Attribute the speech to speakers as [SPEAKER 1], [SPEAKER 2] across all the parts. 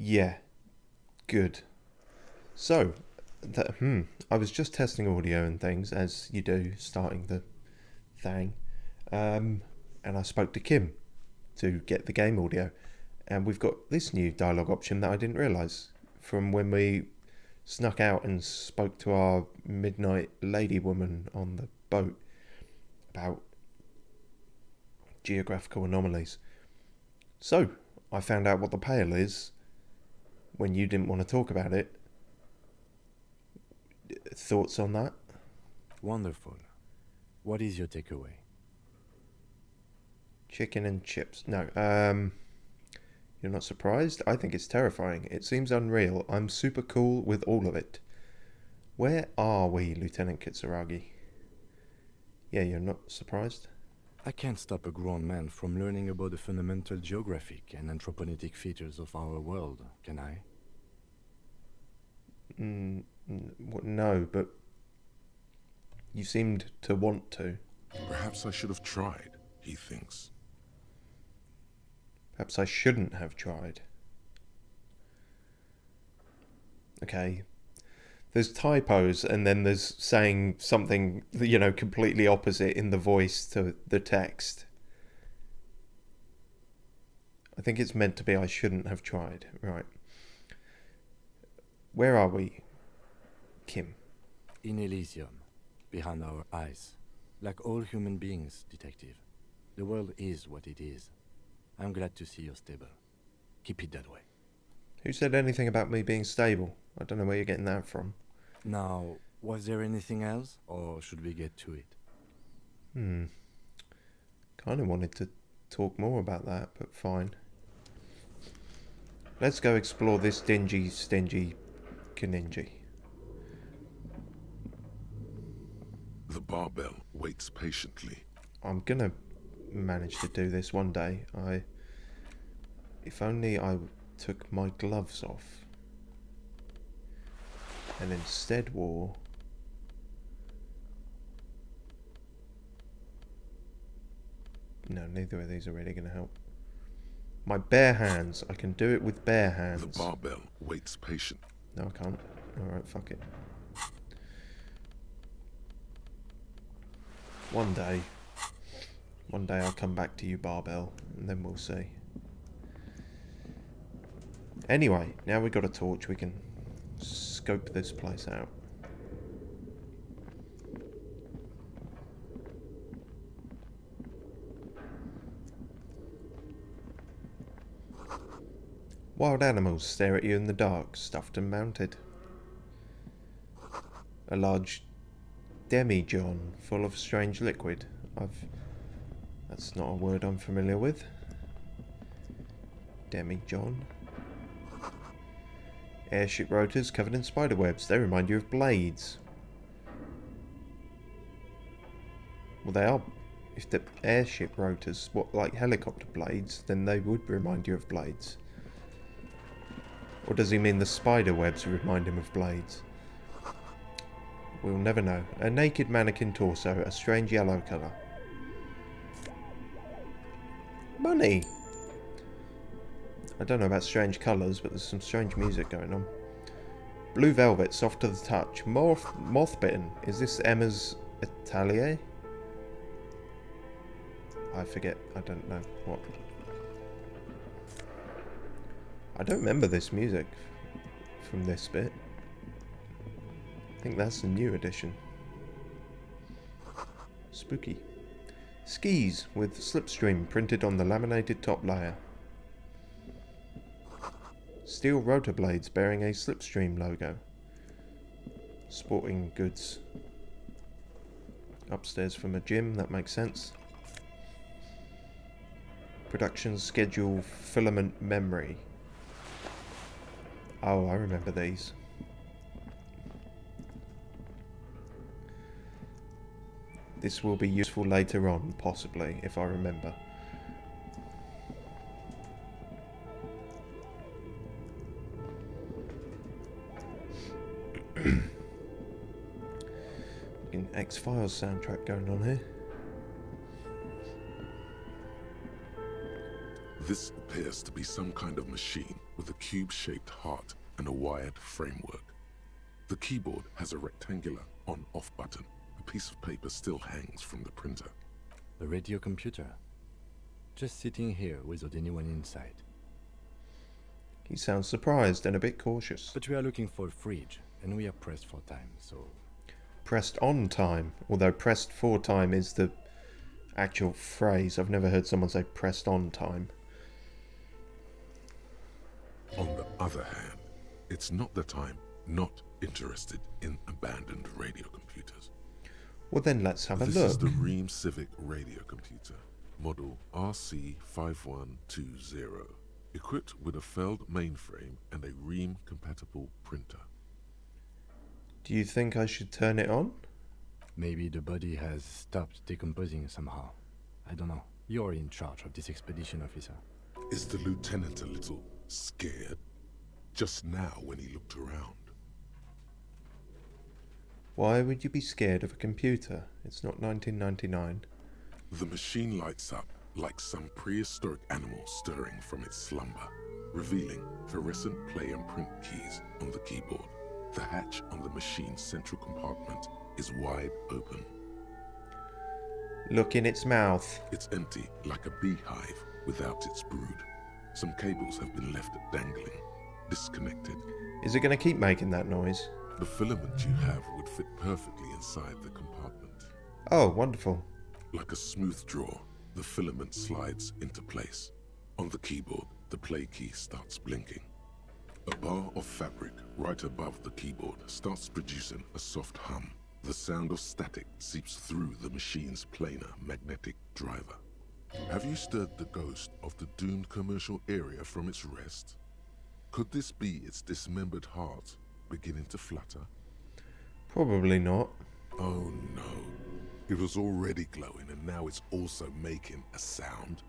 [SPEAKER 1] Yeah, good. So, I was just testing audio and things, as you do, starting the thing. And I spoke to Kim to get the game audio. And we've got this new dialogue option that I didn't realise from when we snuck out and spoke to our midnight lady woman on the boat about geographical anomalies. So, I found out what the Pale is when you didn't want to talk about it. Thoughts on that?
[SPEAKER 2] Wonderful. What is your takeaway?
[SPEAKER 1] Chicken and chips. No, you're not surprised? I think it's terrifying. It seems unreal. I'm super cool with all of it. Where are we, Lieutenant Kitsuragi? Yeah, you're not surprised?
[SPEAKER 2] I can't stop a grown man from learning about the fundamental geographic and anthropogenic features of our world, can I?
[SPEAKER 1] No, but you seemed to want to.
[SPEAKER 3] Perhaps I should have tried, he thinks.
[SPEAKER 1] Perhaps I shouldn't have tried. Okay. There's typos and then there's saying something, completely opposite in the voice to the text. I think it's meant to be I shouldn't have tried. Right. Where are we, Kim?
[SPEAKER 2] In Elysium, behind our eyes. Like all human beings, detective. The world is what it is. I'm glad to see you're stable. Keep it that way.
[SPEAKER 1] Who said anything about me being stable? I don't know where you're getting that from.
[SPEAKER 2] Now, was there anything else, or should we get to it?
[SPEAKER 1] Kind of wanted to talk more about that, but fine. Let's go explore this dingy, stingy Kaninji.
[SPEAKER 3] The barbell waits patiently.
[SPEAKER 1] I'm gonna manage to do this one day. If only I took my gloves off and instead wore no, neither of these are really gonna help. My bare hands. I can do it with bare hands.
[SPEAKER 3] The barbell waits patient.
[SPEAKER 1] No, I can't. Alright, fuck it. One day I'll come back to you, barbell, and then we'll see. Anyway, now we've got a torch, we can scope this place out. Wild animals stare at you in the dark, stuffed and mounted. A large demijohn full of strange liquid. That's not a word I'm familiar with. Demijohn. Airship rotors covered in spider webs. They remind you of blades. Well, they are. If the airship rotors, like helicopter blades, then they would remind you of blades. Or does he mean the spider webs remind him of blades? We'll never know. A naked mannequin torso, a strange yellow colour. Money! I don't know about strange colours, but there's some strange music going on. Blue velvet, soft to the touch. Moth-bitten. Is this Emma's atelier? I forget. I don't know what. I don't remember this music from this bit. I think that's the new edition. Spooky. Skis with slipstream printed on the laminated top layer. Steel rotor blades bearing a slipstream logo. Sporting goods. Upstairs from a gym, that makes sense. Production schedule filament memory. Oh, I remember these. This will be useful later on, possibly, if I remember. An X-Files soundtrack going on here.
[SPEAKER 3] This appears to be some kind of machine with a cube-shaped heart and a wired framework. The keyboard has a rectangular on-off button. A piece of paper still hangs from the printer.
[SPEAKER 2] A radio computer. Just sitting here without anyone inside.
[SPEAKER 1] He sounds surprised and a bit cautious.
[SPEAKER 2] But we are looking for a fridge, and we are pressed for time, so...
[SPEAKER 1] Pressed on time, although pressed for time is the actual phrase. I've never heard someone say pressed on time.
[SPEAKER 3] On the other hand, it's not that I'm not interested in abandoned radio computers.
[SPEAKER 1] Well then let's have a
[SPEAKER 3] This
[SPEAKER 1] look.
[SPEAKER 3] is the Ream Civic radio computer, model RC5120, equipped with a Feld mainframe and a Ream-compatible printer.
[SPEAKER 1] Do you think I should turn it on?
[SPEAKER 2] Maybe the body has stopped decomposing somehow. I don't know. You're in charge of this expedition, officer.
[SPEAKER 3] Is the lieutenant a little scared? Just now when he looked around.
[SPEAKER 1] Why would you be scared of a computer? It's not 1999.
[SPEAKER 3] The machine lights up like some prehistoric animal stirring from its slumber, revealing fluorescent play and print keys on the keyboard. The hatch on the machine's central compartment is wide open.
[SPEAKER 1] Look in its mouth.
[SPEAKER 3] It's empty like a beehive without its brood. Some cables have been left dangling, disconnected.
[SPEAKER 1] Is it going to keep making that noise?
[SPEAKER 3] The filament you have would fit perfectly inside the compartment.
[SPEAKER 1] Oh, wonderful.
[SPEAKER 3] Like a smooth drawer, the filament slides into place. On the keyboard, the play key starts blinking. A bar of fabric right above the keyboard starts producing a soft hum. The sound of static seeps through the machine's planar magnetic driver. Have you stirred the ghost of the doomed commercial area from its rest? Could this be its dismembered heart beginning to flutter?
[SPEAKER 1] Probably not.
[SPEAKER 3] Oh no. It was already glowing and now it's also making a sound.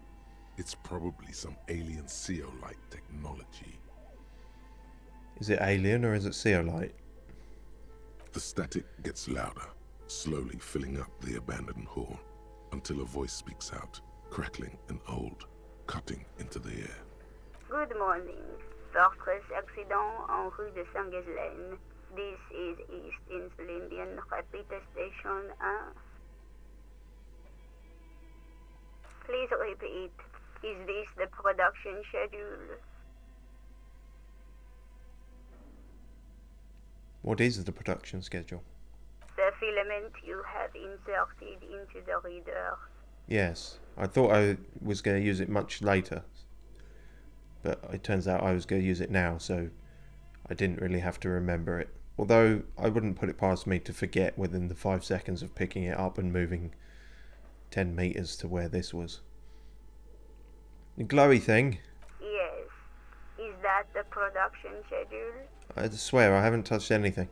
[SPEAKER 3] It's probably some alien Seal-like technology.
[SPEAKER 1] Is it alien or is it Seolite?
[SPEAKER 3] The static gets louder, slowly filling up the abandoned hall, until a voice speaks out, crackling and old, cutting into the air.
[SPEAKER 4] Good morning. Fortress accident en rue de Saint-Ghislaine. This is East Insulindian Repeater Station 1. Please repeat. Is this the production schedule?
[SPEAKER 1] What is the production schedule?
[SPEAKER 4] The filament you have inserted into the reader.
[SPEAKER 1] Yes, I thought I was going to use it much later, but it turns out I was going to use it now, so I didn't really have to remember it. Although I wouldn't put it past me to forget within the 5 seconds of picking it up and moving 10 meters to where this was. The glowy thing.
[SPEAKER 4] Yes. Is that the production schedule?
[SPEAKER 1] I swear I haven't touched anything.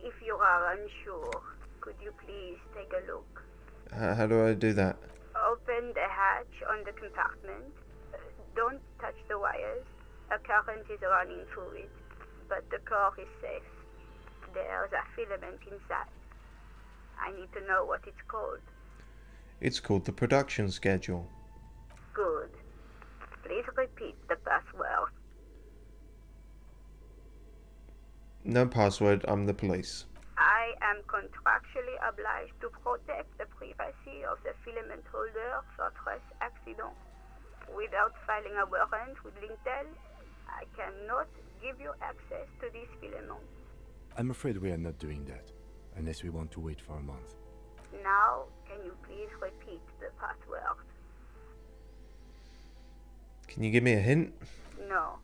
[SPEAKER 4] If you are unsure, could you please take a look?
[SPEAKER 1] How do I do that?
[SPEAKER 4] Open the hatch on the compartment. Don't touch the wires. A current is running through it, but the core is safe. There's a filament inside. I need to know what it's called.
[SPEAKER 1] It's called the production schedule.
[SPEAKER 4] Good. Please repeat the password.
[SPEAKER 1] No password, I'm the police.
[SPEAKER 4] I am contractually obliged to protect the privacy of the filament holder for stress accident. Without filing a warrant with Lintel, I cannot give you access to this filament.
[SPEAKER 2] I'm afraid we are not doing that, unless we want to wait for a month.
[SPEAKER 4] Now, can you please repeat the password?
[SPEAKER 1] Can you give me a hint?
[SPEAKER 4] No.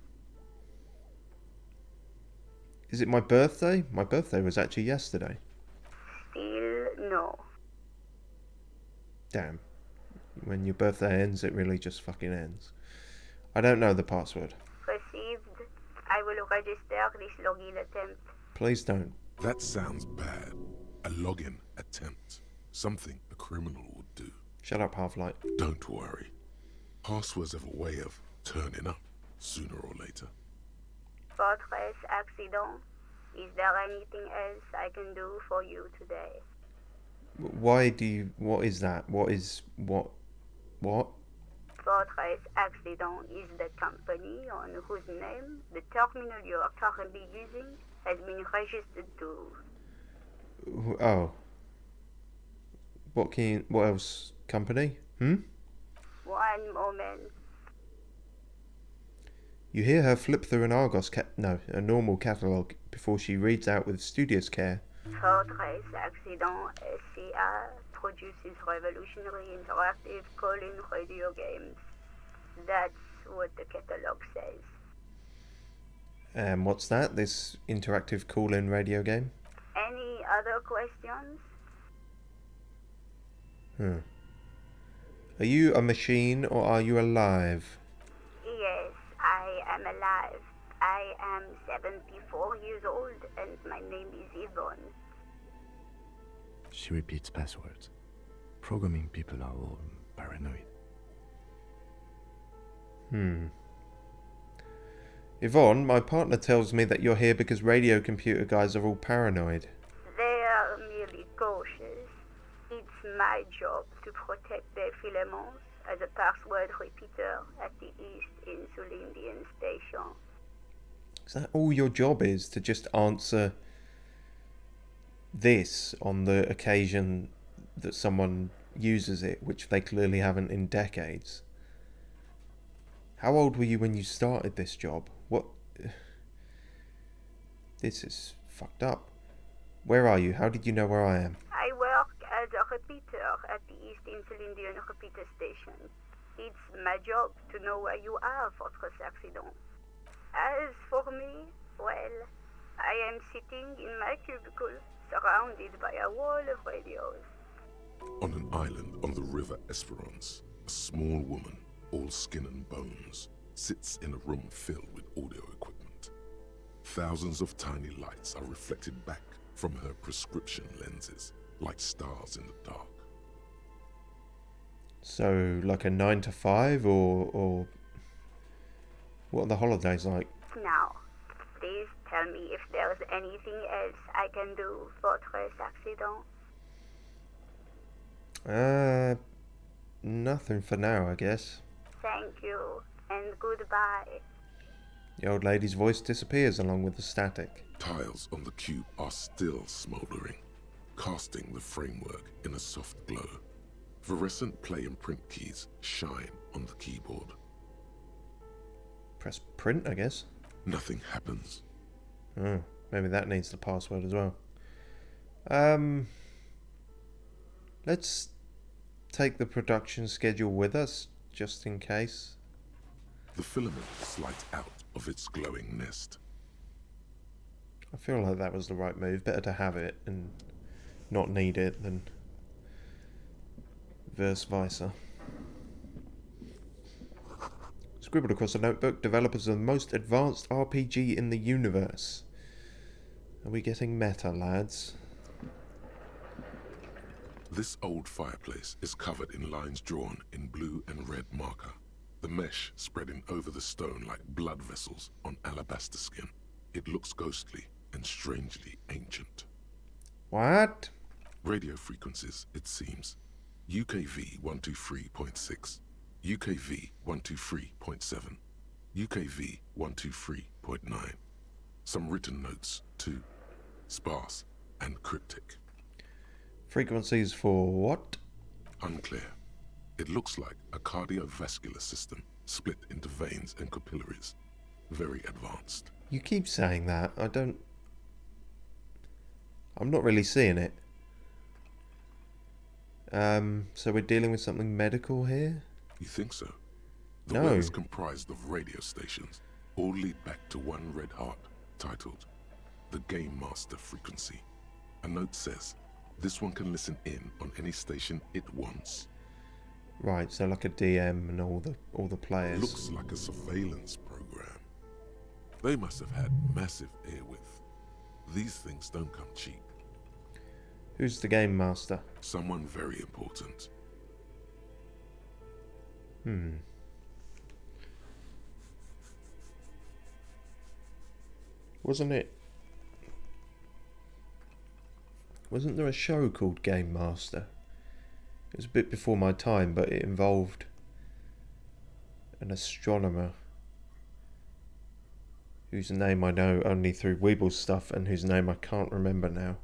[SPEAKER 1] Is it my birthday? My birthday was actually yesterday.
[SPEAKER 4] Still no.
[SPEAKER 1] Damn. When your birthday ends, it really just fucking ends. I don't know the password.
[SPEAKER 4] Received. I will register this login attempt.
[SPEAKER 1] Please don't.
[SPEAKER 3] That sounds bad. A login attempt. Something a criminal would do.
[SPEAKER 1] Shut up, Half-Light.
[SPEAKER 3] Don't worry. Passwords have a way of turning up sooner or later.
[SPEAKER 4] Fortress accident. Is there anything else I can do for you today?
[SPEAKER 1] Why do you... What is that? What?
[SPEAKER 4] Fortress Accident is the company on whose name the terminal you are currently using has been registered to.
[SPEAKER 1] Oh. What else? Company? Hmm?
[SPEAKER 4] One moment.
[SPEAKER 1] You hear her flip through an a normal catalogue before she reads out with studious care.
[SPEAKER 4] Fortress Accident SCA produces revolutionary interactive call-in radio games. That's what the catalogue says.
[SPEAKER 1] What's that? This interactive call-in radio game?
[SPEAKER 4] Any other questions?
[SPEAKER 1] Are you a machine or are you alive?
[SPEAKER 4] Yes, I am alive. I am 74 years old and my name is Yvonne.
[SPEAKER 2] She repeats passwords. Programming people are all paranoid.
[SPEAKER 1] Yvonne, my partner tells me that you're here because radio computer guys are all paranoid.
[SPEAKER 4] They are merely cautious. It's my job to protect their filaments as a password repeater at the East Insulindian station.
[SPEAKER 1] Is that all your job is? To just answer this on the occasion that someone uses it, which they clearly haven't in decades? How old were you when you started this job? What? This is fucked up. Where are you? How did you know where I am?
[SPEAKER 4] I work as a repeater at the East Insulindian repeater station. It's my job to know where you are, Fortress Accident. As for me, well, I am sitting in my cubicle, surrounded by a wall of radios.
[SPEAKER 3] On an island on the river Esperance, a small woman, all skin and bones, sits in a room filled with audio equipment. Thousands of tiny lights are reflected back from her prescription lenses, like stars in the dark.
[SPEAKER 1] So, like a 9 to 5, or what are the holidays like?
[SPEAKER 4] Now, please tell me if there's anything else I can do, Fortress Accident.
[SPEAKER 1] Nothing for now, I guess.
[SPEAKER 4] Thank you, and goodbye.
[SPEAKER 1] The old lady's voice disappears along with the static.
[SPEAKER 3] Tiles on the cube are still smouldering, casting the framework in a soft glow. Fluorescent play and print keys shine on the keyboard.
[SPEAKER 1] Press print, I guess.
[SPEAKER 3] Nothing happens.
[SPEAKER 1] Oh, maybe that needs the password as well. Let's take the production schedule with us, just in case.
[SPEAKER 3] The filament slides out of its glowing nest.
[SPEAKER 1] I feel like that was the right move. Better to have it and not need it than vice versa. Scribbled across a notebook, developers of the most advanced RPG in the universe. Are we getting meta, lads?
[SPEAKER 3] This old fireplace is covered in lines drawn in blue and red marker, the mesh spreading over the stone like blood vessels on alabaster skin. It looks ghostly and strangely ancient.
[SPEAKER 1] What?
[SPEAKER 3] Radio frequencies, it seems. UKV 123.6, UKV 123.7, UKV 123.9. Some written notes, too. Sparse and cryptic.
[SPEAKER 1] Frequencies for what?
[SPEAKER 3] Unclear. It looks like a cardiovascular system split into veins and capillaries. Very advanced.
[SPEAKER 1] You keep saying that. I'm not really seeing it. So we're dealing with something medical here?
[SPEAKER 3] You think so? The
[SPEAKER 1] No.
[SPEAKER 3] web is comprised of radio stations, all lead back to one red heart, titled the Game Master Frequency. A note says, this one can listen in on any station it wants.
[SPEAKER 1] Right, so like a DM and all the players.
[SPEAKER 3] Looks like a surveillance program. They must have had massive airwidth. These things don't come cheap.
[SPEAKER 1] Who's the game master?
[SPEAKER 3] Someone very important.
[SPEAKER 1] Wasn't there a show called Game Master? It was a bit before my time, but it involved an astronomer whose name I know only through Weeble's stuff and whose name I can't remember now.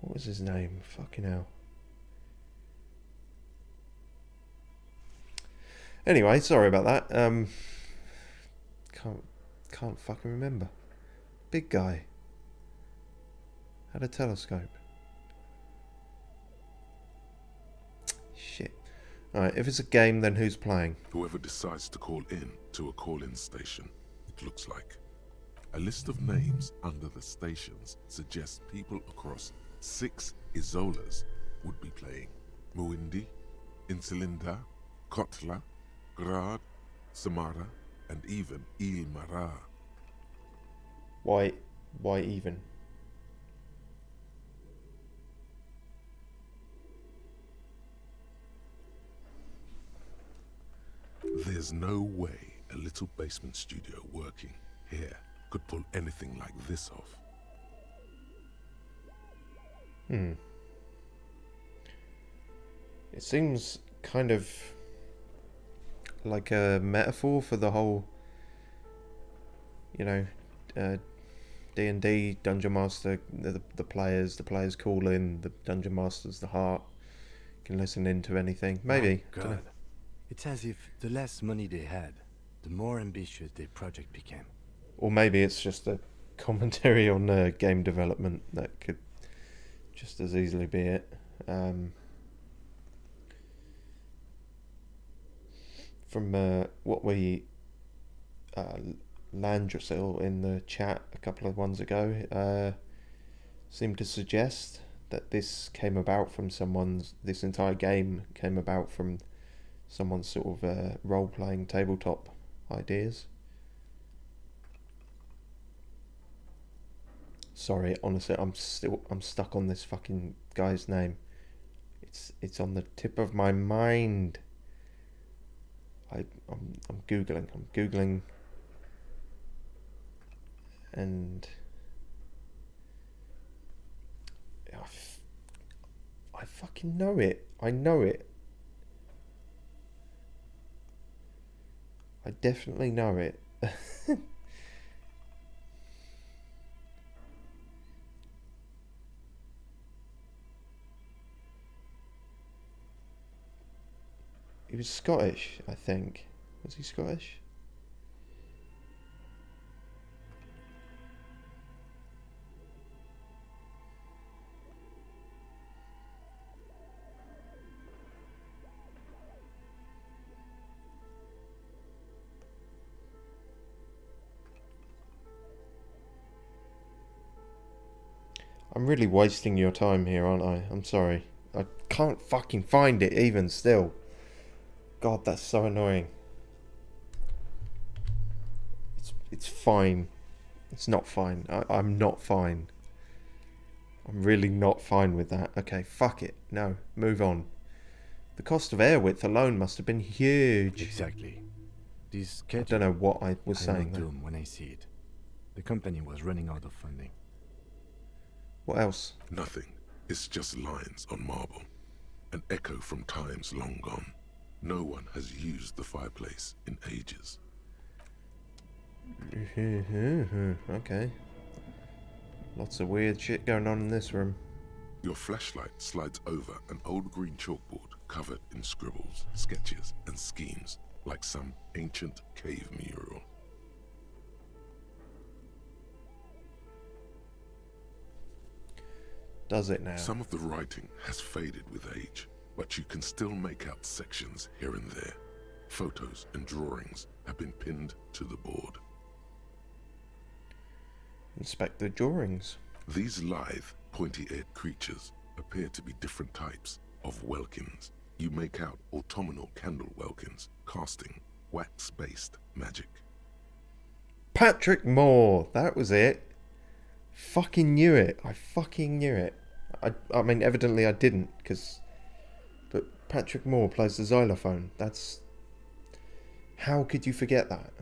[SPEAKER 1] What was his name? Fucking hell. Anyway, sorry about that. Can't fucking remember. Big guy. Had a telescope. Shit. Alright, if it's a game, then who's playing?
[SPEAKER 3] Whoever decides to call in to a call-in station, it looks like. A list of names under the stations suggests people across 6 Isolas would be playing. Muindi, Insulinda, Kotla, Grad, Samara, and even Ilmara.
[SPEAKER 1] Why even?
[SPEAKER 3] There's no way a little basement studio working here could pull anything like this off.
[SPEAKER 1] It seems kind of like a metaphor for the whole, you know, D&D Dungeon Master, the players call in, the Dungeon Master's the heart, can listen into anything. Maybe.
[SPEAKER 2] Oh, God. It's as if the less money they had, the more ambitious their project became.
[SPEAKER 1] Or maybe it's just a commentary on game development. That could just as easily be it. From what we Landrasil in the chat a couple of ones ago seemed to suggest that this came about from this entire game came about from someone's sort of role-playing tabletop ideas. Sorry, honestly, I'm stuck on this fucking guy's name. It's on the tip of my mind. I'm googling, and I fucking know it. I know it. I definitely know it. He was Scottish, I think. Was he Scottish? I'm really wasting your time here, aren't I? I'm sorry. I can't fucking find it even still. God, that's so annoying. It's fine. It's not fine. I'm not fine. I'm really not fine with that. Okay, fuck it. No, move on. The cost of air width alone must have been huge.
[SPEAKER 2] Exactly.
[SPEAKER 1] I don't know what I was saying
[SPEAKER 2] know
[SPEAKER 1] there.
[SPEAKER 2] doom when I see it. The company was running out of funding.
[SPEAKER 1] What else?
[SPEAKER 3] Nothing. It's just lines on marble. An echo from times long gone. No one has used the fireplace in ages.
[SPEAKER 1] Okay. Lots of weird shit going on in this room.
[SPEAKER 3] Your flashlight slides over an old green chalkboard covered in scribbles, sketches, and schemes, like some ancient cave mural.
[SPEAKER 1] Does it now?
[SPEAKER 3] Some of the writing has faded with age, but you can still make out sections here and there. Photos and drawings have been pinned to the board.
[SPEAKER 1] Inspect the drawings.
[SPEAKER 3] These lithe, pointy-eared creatures appear to be different types of welkins. You make out autumnal candle welkins, casting wax-based magic.
[SPEAKER 1] Patrick Moore! That was it. Fucking knew it. I fucking knew it. I mean, evidently I didn't, but Patrick Moore plays the xylophone. That's... How could you forget that?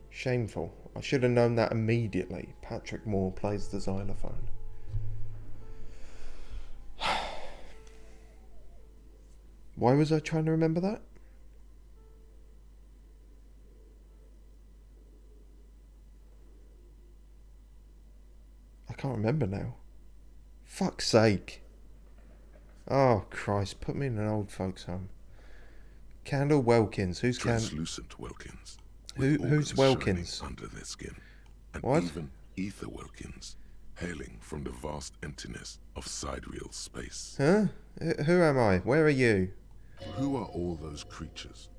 [SPEAKER 1] Shameful. I should have known that immediately. Patrick Moore plays the xylophone. Why was I trying to remember that? I can't remember now. Fuck's sake. Oh, Christ. Put me in an old folks' home. Candle Welkins. Who's
[SPEAKER 3] Translucent Welkins.
[SPEAKER 1] Who's Welkins?
[SPEAKER 3] Under their skin. And
[SPEAKER 1] What?
[SPEAKER 3] even ether Welkins, hailing from the vast emptiness of sidereal space.
[SPEAKER 1] Huh? Who am I? Where are you?
[SPEAKER 3] Who are all those creatures?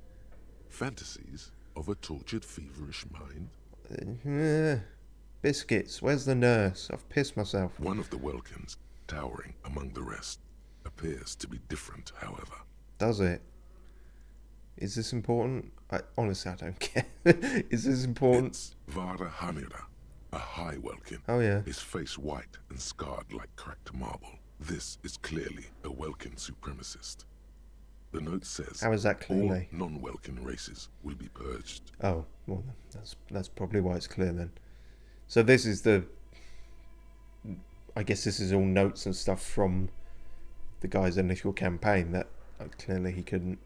[SPEAKER 3] Fantasies of a tortured, feverish mind?
[SPEAKER 1] Biscuits. Where's the nurse? I've pissed myself.
[SPEAKER 3] One of the Welkins, towering among the rest, appears to be different, however.
[SPEAKER 1] Does it? Is this important? Honestly, I don't care. Is this important?
[SPEAKER 3] It's Vara Hamira, a high Welkin.
[SPEAKER 1] Oh, yeah.
[SPEAKER 3] His face white and scarred like cracked marble. This is clearly a Welkin supremacist. The note says
[SPEAKER 1] How is that
[SPEAKER 3] all
[SPEAKER 1] clearly?
[SPEAKER 3] non-Welkin races will be purged.
[SPEAKER 1] Oh, well, that's probably why it's clear then. So this is the... I guess this is all notes and stuff from the guy's initial campaign that clearly he couldn't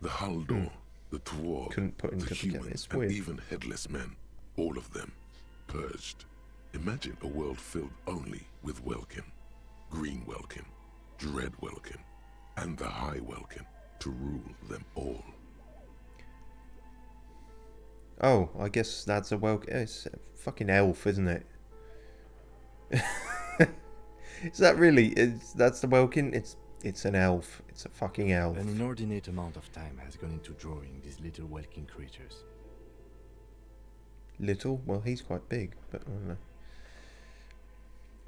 [SPEAKER 3] The Haldor, the Dwarf,
[SPEAKER 1] Couldn't put into
[SPEAKER 3] the
[SPEAKER 1] together.
[SPEAKER 3] humans,
[SPEAKER 1] It's
[SPEAKER 3] and
[SPEAKER 1] weird.
[SPEAKER 3] even headless men, all of them, purged. Imagine a world filled only with Welkin, Green Welkin, Dread Welkin, and the High Welkin to rule them all.
[SPEAKER 1] Oh, I guess that's a It's a fucking elf, isn't it? Is that really? That's the Welkin? It's an elf. It's a fucking elf.
[SPEAKER 2] An inordinate amount of time has gone into drawing these little welkin creatures.
[SPEAKER 1] Little? Well, he's quite big, but I don't know.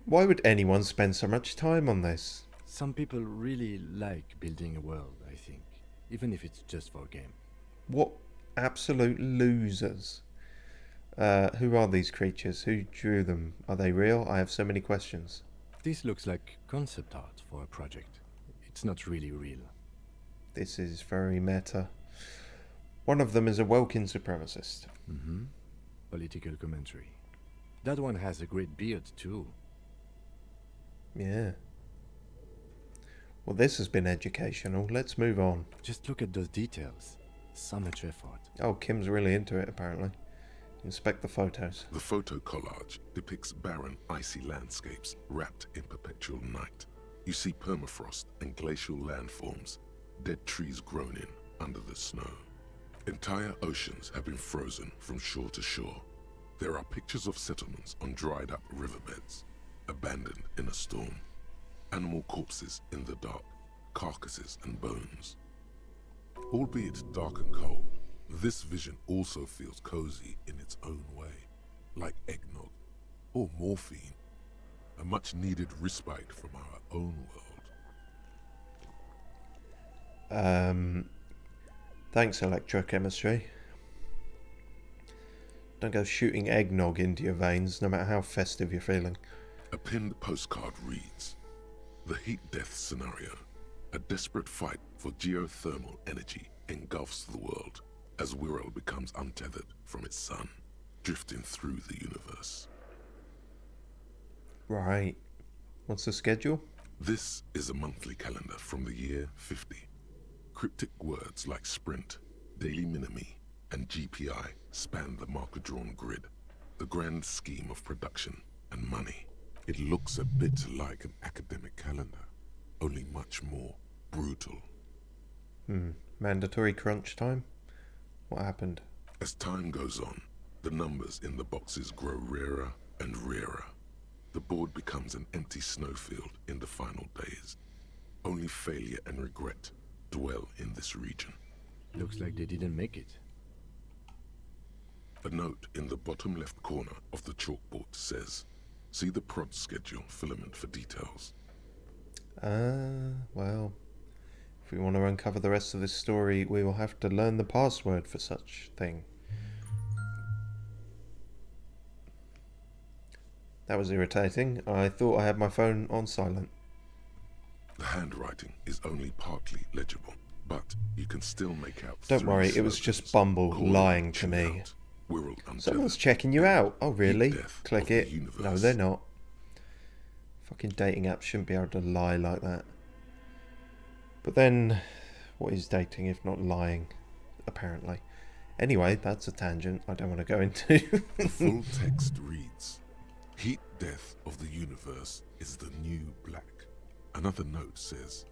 [SPEAKER 1] Why would anyone spend so much time on this?
[SPEAKER 2] Some people really like building a world, I think, even if it's just for a game.
[SPEAKER 1] What absolute losers. Who are these creatures? Who drew them? Are they real? I have so many questions.
[SPEAKER 2] This looks like concept art for a project. It's not really real.
[SPEAKER 1] This is very meta. One of them is a Welkin supremacist.
[SPEAKER 2] Mm-hmm. Political commentary. That one has a great beard too.
[SPEAKER 1] Yeah. Well, this has been educational. Let's move on.
[SPEAKER 2] Just look at those details. So much effort.
[SPEAKER 1] Oh, Kim's really into it, apparently. Inspect the photos.
[SPEAKER 3] The photo collage depicts barren, icy landscapes wrapped in perpetual night. You see permafrost and glacial landforms, dead trees grown in under the snow. Entire oceans have been frozen from shore to shore. There are pictures of settlements on dried up riverbeds, abandoned in a storm. Animal corpses in the dark, carcasses and bones. Albeit dark and cold, this vision also feels cozy in its own way, like eggnog or morphine, a much-needed respite from our own world.
[SPEAKER 1] Thanks, electrochemistry. Don't go shooting eggnog into your veins, no matter how festive you're feeling.
[SPEAKER 3] A pinned postcard reads, "The heat death scenario. A desperate fight for geothermal energy engulfs the world as Wirral becomes untethered from its sun, drifting through the universe."
[SPEAKER 1] Right. What's the schedule?
[SPEAKER 3] This is a monthly calendar from the year 50. Cryptic words like sprint, daily minimi, and GPI span the marker-drawn grid, the grand scheme of production and money. It looks a bit like an academic calendar, only much more brutal.
[SPEAKER 1] Mandatory crunch time? What happened?
[SPEAKER 3] As time goes on, the numbers in the boxes grow rarer and rarer. The board becomes an empty snowfield in the final days. Only failure and regret dwell in this region.
[SPEAKER 2] Looks like they didn't make it.
[SPEAKER 3] A note in the bottom left corner of the chalkboard says, "See the prod schedule filament for details."
[SPEAKER 1] Well, if we want to uncover the rest of this story, we will have to learn the password for such thing. That was irritating. I thought I had my phone on silent.
[SPEAKER 3] The handwriting is only partly legible, but you can still make out.
[SPEAKER 1] Don't
[SPEAKER 3] 3
[SPEAKER 1] worry, it was just
[SPEAKER 3] slogans
[SPEAKER 1] Bumble
[SPEAKER 3] calling
[SPEAKER 1] lying to
[SPEAKER 3] Chin
[SPEAKER 1] me.
[SPEAKER 3] out, Wirral untethered,
[SPEAKER 1] Someone's checking you out. Oh, really?
[SPEAKER 3] death
[SPEAKER 1] Click
[SPEAKER 3] of the
[SPEAKER 1] it. No,
[SPEAKER 3] universe.
[SPEAKER 1] they're not. Fucking dating apps shouldn't be able to lie like that. But then, what is dating if not lying? Apparently. Anyway, that's a tangent I don't want to go into.
[SPEAKER 3] The full text reads, "Heat death of the universe is the new black." Another note says,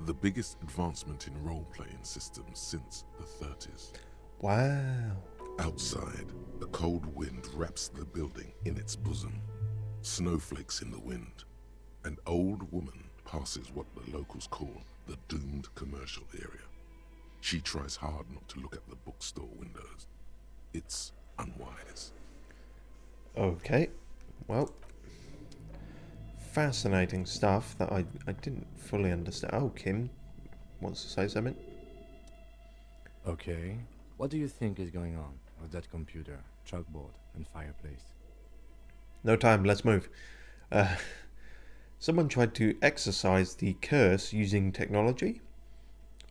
[SPEAKER 3] "The biggest advancement in role-playing systems since the 30s."
[SPEAKER 1] Wow.
[SPEAKER 3] Outside, a cold wind wraps the building in its bosom. Snowflakes in the wind. An old woman passes what the locals call the doomed commercial area. She tries hard not to look at the bookstore windows. It's unwise.
[SPEAKER 1] Okay. Well, fascinating stuff that I didn't fully understand. Oh, Kim wants to say something.
[SPEAKER 2] Okay. What do you think is going on with that computer, chalkboard, and fireplace?
[SPEAKER 1] No time, let's move. Someone tried to exorcise the curse using technology.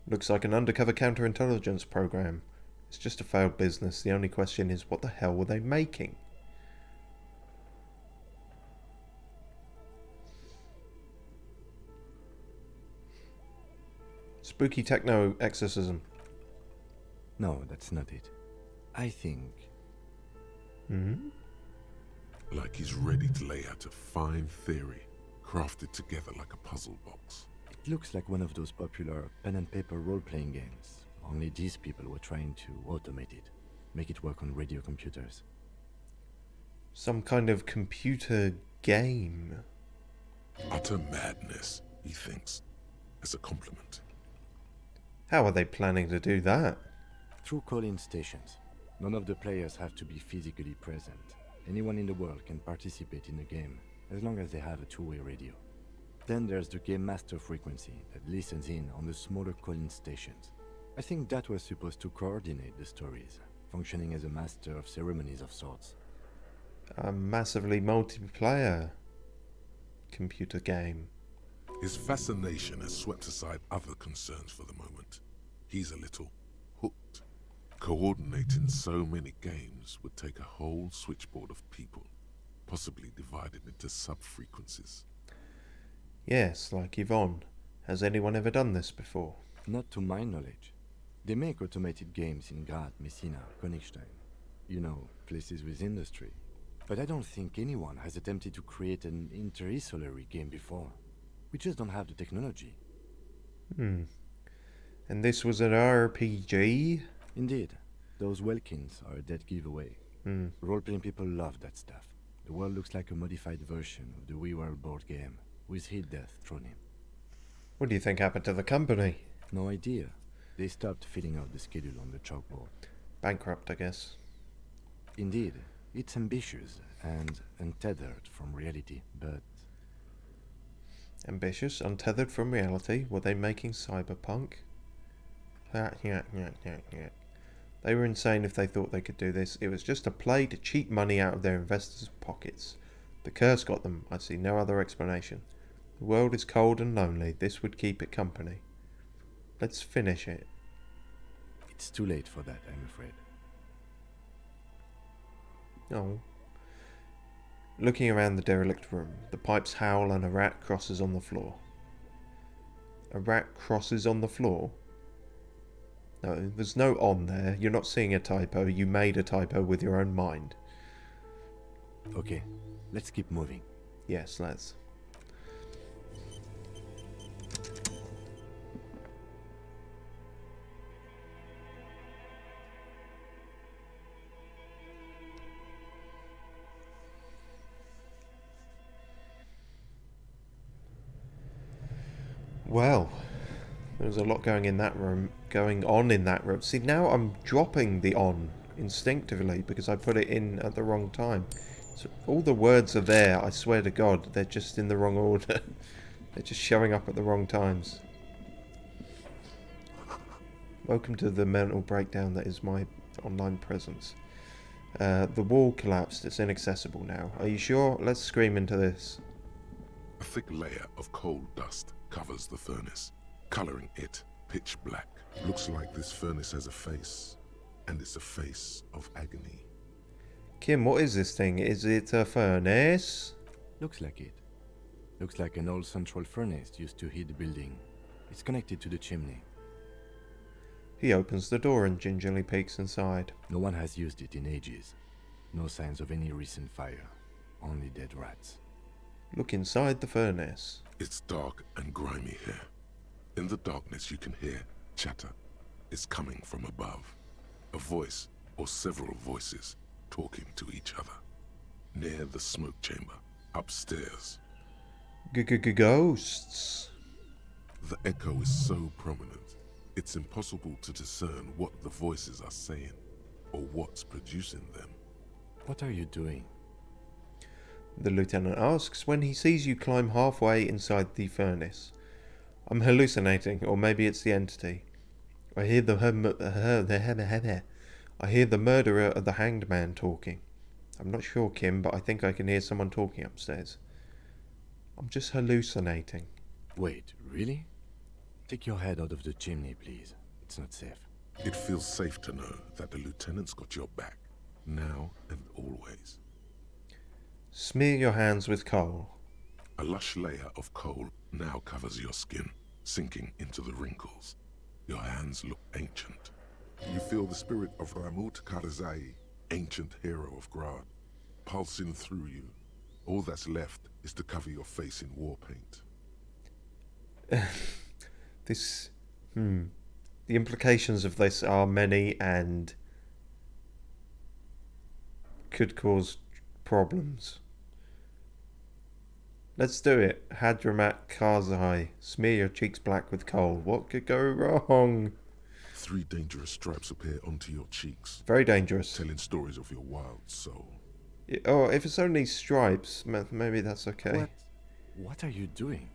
[SPEAKER 1] Looks like an undercover counterintelligence program. It's just a failed business. The only question is, what the hell were they making? Spooky techno exorcism.
[SPEAKER 2] No, that's not it. I think...
[SPEAKER 3] Like he's ready to lay out a fine theory, crafted together like a puzzle box.
[SPEAKER 2] It looks like one of those popular pen and paper role-playing games. Only these people were trying to automate it, make it work on radio computers.
[SPEAKER 1] Some kind of computer game.
[SPEAKER 3] Utter madness, he thinks, as a compliment.
[SPEAKER 1] How are they planning to do that?
[SPEAKER 2] Through call-in stations. None of the players have to be physically present. Anyone in the world can participate in the game, as long as they have a two-way radio. Then there's the game master frequency that listens in on the smaller call-in stations. I think that was supposed to coordinate the stories, functioning as a master of ceremonies of sorts.
[SPEAKER 1] A massively multiplayer computer game.
[SPEAKER 3] His fascination has swept aside other concerns for the moment. He's a little hooked. Coordinating so many games would take a whole switchboard of people, possibly divided into sub-frequencies.
[SPEAKER 1] Yes, like Yvonne. Has anyone ever done this before?
[SPEAKER 2] Not to my knowledge. They make automated games in Graz, Messina, Königstein. You know, places with industry. But I don't think anyone has attempted to create an interisolary game before. We just don't have the technology.
[SPEAKER 1] And this was an RPG?
[SPEAKER 2] Indeed. Those Welkins are a dead giveaway. Role-playing people love that stuff. The world looks like a modified version of the WeWorld board game, with heat death thrown in.
[SPEAKER 1] What do you think happened to the company?
[SPEAKER 2] No idea. They stopped filling out the schedule on the chalkboard.
[SPEAKER 1] Bankrupt, I guess.
[SPEAKER 2] Indeed. It's ambitious and untethered from reality, but...
[SPEAKER 1] Ambitious, untethered from reality. Were they making cyberpunk? They were insane if they thought they could do this. It was just a play to cheat money out of their investors' pockets. The curse got them. I see no other explanation. The world is cold and lonely. This would keep it company. Let's finish it.
[SPEAKER 2] It's too late for that, I'm afraid.
[SPEAKER 1] Oh. Looking around the derelict room, the pipes howl and a rat crosses on the floor. A rat crosses on the floor? No, there's no on there. You're not seeing a typo. You made a typo with your own mind.
[SPEAKER 2] Okay, let's keep moving.
[SPEAKER 1] Yes, let's. Well, there's a lot going on in that room. See, now I'm dropping the on instinctively because I put it in at the wrong time. So all the words are there, I swear to God, they're just in the wrong order. They're just showing up at the wrong times. Welcome to the mental breakdown that is my online presence. The wall collapsed, it's inaccessible now. Are you sure? Let's scream into this.
[SPEAKER 3] A thick layer of coal dust covers the furnace, coloring it pitch black. Looks like this furnace has a face, and it's a face of agony.
[SPEAKER 1] Kim, what is this thing? Is it a furnace?
[SPEAKER 2] Looks like it. Looks like an old central furnace used to heat the building. It's connected to the chimney.
[SPEAKER 1] He opens the door and gingerly peeks inside.
[SPEAKER 2] No one has used it in ages. No signs of any recent fire. Only dead rats.
[SPEAKER 1] Look inside the furnace.
[SPEAKER 3] It's dark and grimy here. In the darkness you can hear chatter. It's coming from above. A voice, or several voices, talking to each other. Near the smoke chamber, upstairs.
[SPEAKER 1] Ghosts.
[SPEAKER 3] The echo is so prominent, it's impossible to discern what the voices are saying, or what's producing them.
[SPEAKER 2] What are you doing?
[SPEAKER 1] The lieutenant asks when he sees you climb halfway inside the furnace. I'm hallucinating, or maybe it's the entity. I hear the murderer of the hanged man talking. I'm not sure, Kim, but I think I can hear someone talking upstairs. I'm just hallucinating.
[SPEAKER 2] Wait, really? Take your head out of the chimney, please. It's not safe.
[SPEAKER 3] It feels safe to know that the lieutenant's got your back, now and always.
[SPEAKER 1] Smear your hands with coal.
[SPEAKER 3] A lush layer of coal now covers your skin, sinking into the wrinkles. Your hands look ancient. You feel the spirit of Ramut Karzai, ancient hero of Grad, pulsing through you. All that's left is to cover your face in war paint.
[SPEAKER 1] The implications of this are many and could cause problems. Let's do it. Hadramat Karzai. Smear your cheeks black with coal. What could go wrong?
[SPEAKER 3] 3 dangerous stripes appear onto your cheeks,
[SPEAKER 1] Very dangerous.
[SPEAKER 3] telling stories of your wild soul.
[SPEAKER 1] Oh, if it's only stripes, maybe that's okay.
[SPEAKER 2] What are you doing?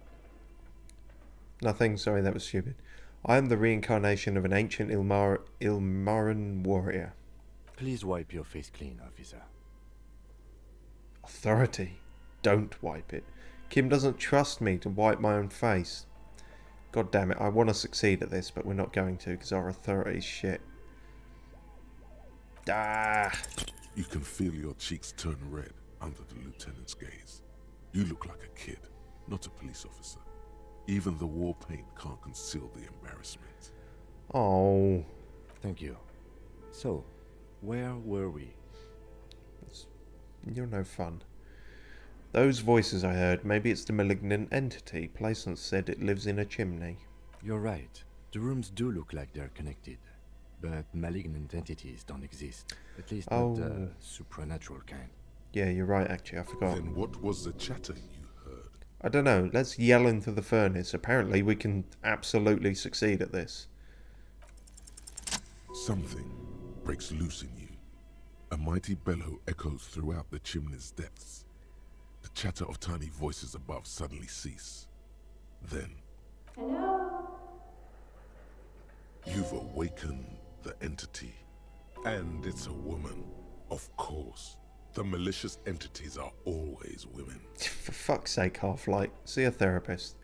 [SPEAKER 1] Nothing, sorry, that was stupid. I am the reincarnation of an ancient Ilmaran warrior.
[SPEAKER 2] Please wipe your face clean, officer.
[SPEAKER 1] Authority. Don't wipe it. Kim doesn't trust me to wipe my own face. God damn it, I want to succeed at this, but we're not going to because our authority's shit. Ah!
[SPEAKER 3] You can feel your cheeks turn red under the lieutenant's gaze. You look like a kid, not a police officer. Even the war paint can't conceal the embarrassment.
[SPEAKER 1] Oh.
[SPEAKER 2] Thank you. So, where were we?
[SPEAKER 1] You're no fun. Those voices I heard, maybe it's the malignant entity. Plaisance said it lives in a chimney.
[SPEAKER 2] You're right. The rooms do look like they're connected. But malignant entities don't exist. At least not the supernatural kind.
[SPEAKER 1] Yeah, you're right, actually. I forgot.
[SPEAKER 3] Then what was the chatter you heard?
[SPEAKER 1] I don't know. Let's yell into the furnace. Apparently we can absolutely succeed at this.
[SPEAKER 3] Something breaks loose in you. A mighty bellow echoes throughout the chimney's depths. The chatter of tiny voices above suddenly cease. Then...
[SPEAKER 5] Hello?
[SPEAKER 3] You've awakened the entity. And it's a woman. Of course. The malicious entities are always women.
[SPEAKER 1] For fuck's sake, Half-Light. See a therapist.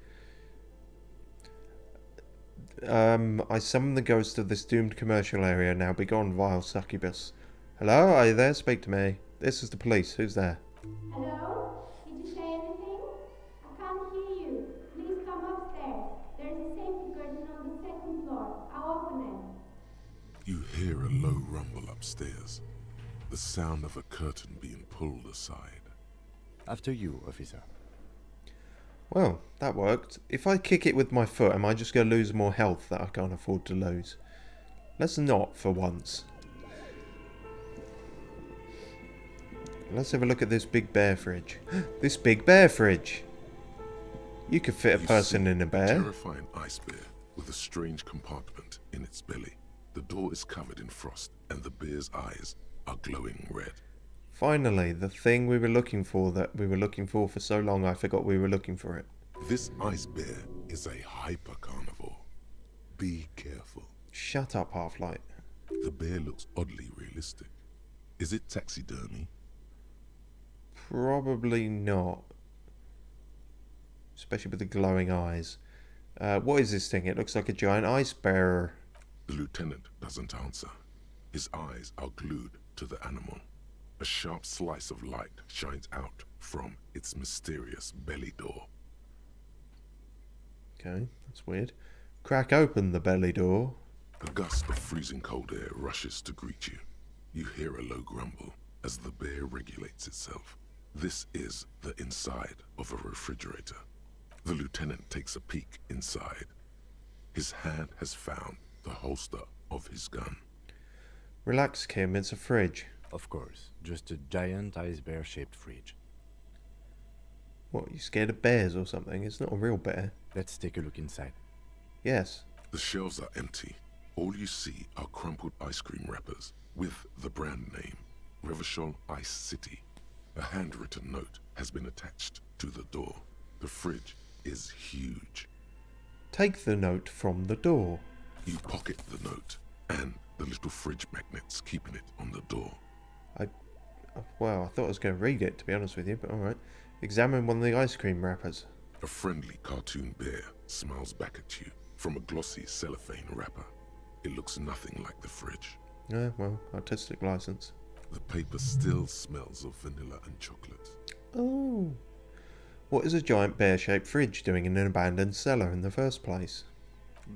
[SPEAKER 1] I summon the ghost of this doomed commercial area. Now begone, vile succubus. Hello? Are you there? Speak to me. This is the police. Who's there?
[SPEAKER 5] Hello? Did you say anything? I can't hear you. Please come upstairs. There's a safety curtain on the 2nd floor. I'll open it.
[SPEAKER 3] You hear a low rumble upstairs. The sound of a curtain being pulled aside.
[SPEAKER 2] After you, officer.
[SPEAKER 1] Well, that worked. If I kick it with my foot, am I just going to lose more health that I can't afford to lose? Let's not, for once. Let's have a look at this big bear fridge. This big bear fridge! You could fit a
[SPEAKER 3] You
[SPEAKER 1] person
[SPEAKER 3] see
[SPEAKER 1] in a bear.
[SPEAKER 3] Terrifying ice bear with a strange compartment in its belly. The door is covered in frost, and the bear's eyes are glowing red.
[SPEAKER 1] Finally, the thing we were looking for that we were looking for so long I forgot we were looking for it.
[SPEAKER 3] This ice bear is a hyper carnivore. Be careful.
[SPEAKER 1] Shut up, Half-Light.
[SPEAKER 3] The bear looks oddly realistic. Is it taxidermy?
[SPEAKER 1] Probably not. Especially with the glowing eyes. What is this thing? It looks like a giant ice bear.
[SPEAKER 3] The lieutenant doesn't answer. His eyes are glued to the animal. A sharp slice of light shines out from its mysterious belly door.
[SPEAKER 1] Okay, that's weird. Crack open the belly door.
[SPEAKER 3] A gust of freezing cold air rushes to greet you. You hear a low grumble as the bear regulates itself. This is the inside of a refrigerator. The lieutenant takes a peek inside. His hand has found the holster of his gun.
[SPEAKER 1] Relax, Kim, it's a fridge.
[SPEAKER 2] Of course, just a giant ice bear-shaped fridge.
[SPEAKER 1] What, you scared of bears or something? It's not a real bear.
[SPEAKER 2] Let's take a look inside.
[SPEAKER 1] Yes.
[SPEAKER 3] The shelves are empty. All you see are crumpled ice cream wrappers with the brand name, Revachol Ice City. A handwritten note has been attached to the door. The fridge is huge.
[SPEAKER 1] Take the note from the door.
[SPEAKER 3] You pocket the note and the little fridge magnets keeping it on the door.
[SPEAKER 1] Well, I thought I was going to read it, to be honest with you, but alright. Examine one of the ice cream wrappers.
[SPEAKER 3] A friendly cartoon bear smiles back at you from a glossy cellophane wrapper. It looks nothing like the fridge.
[SPEAKER 1] Well, artistic license.
[SPEAKER 3] The paper still smells of vanilla and chocolate.
[SPEAKER 1] Oh. What is a giant bear-shaped fridge doing in an abandoned cellar in the first place?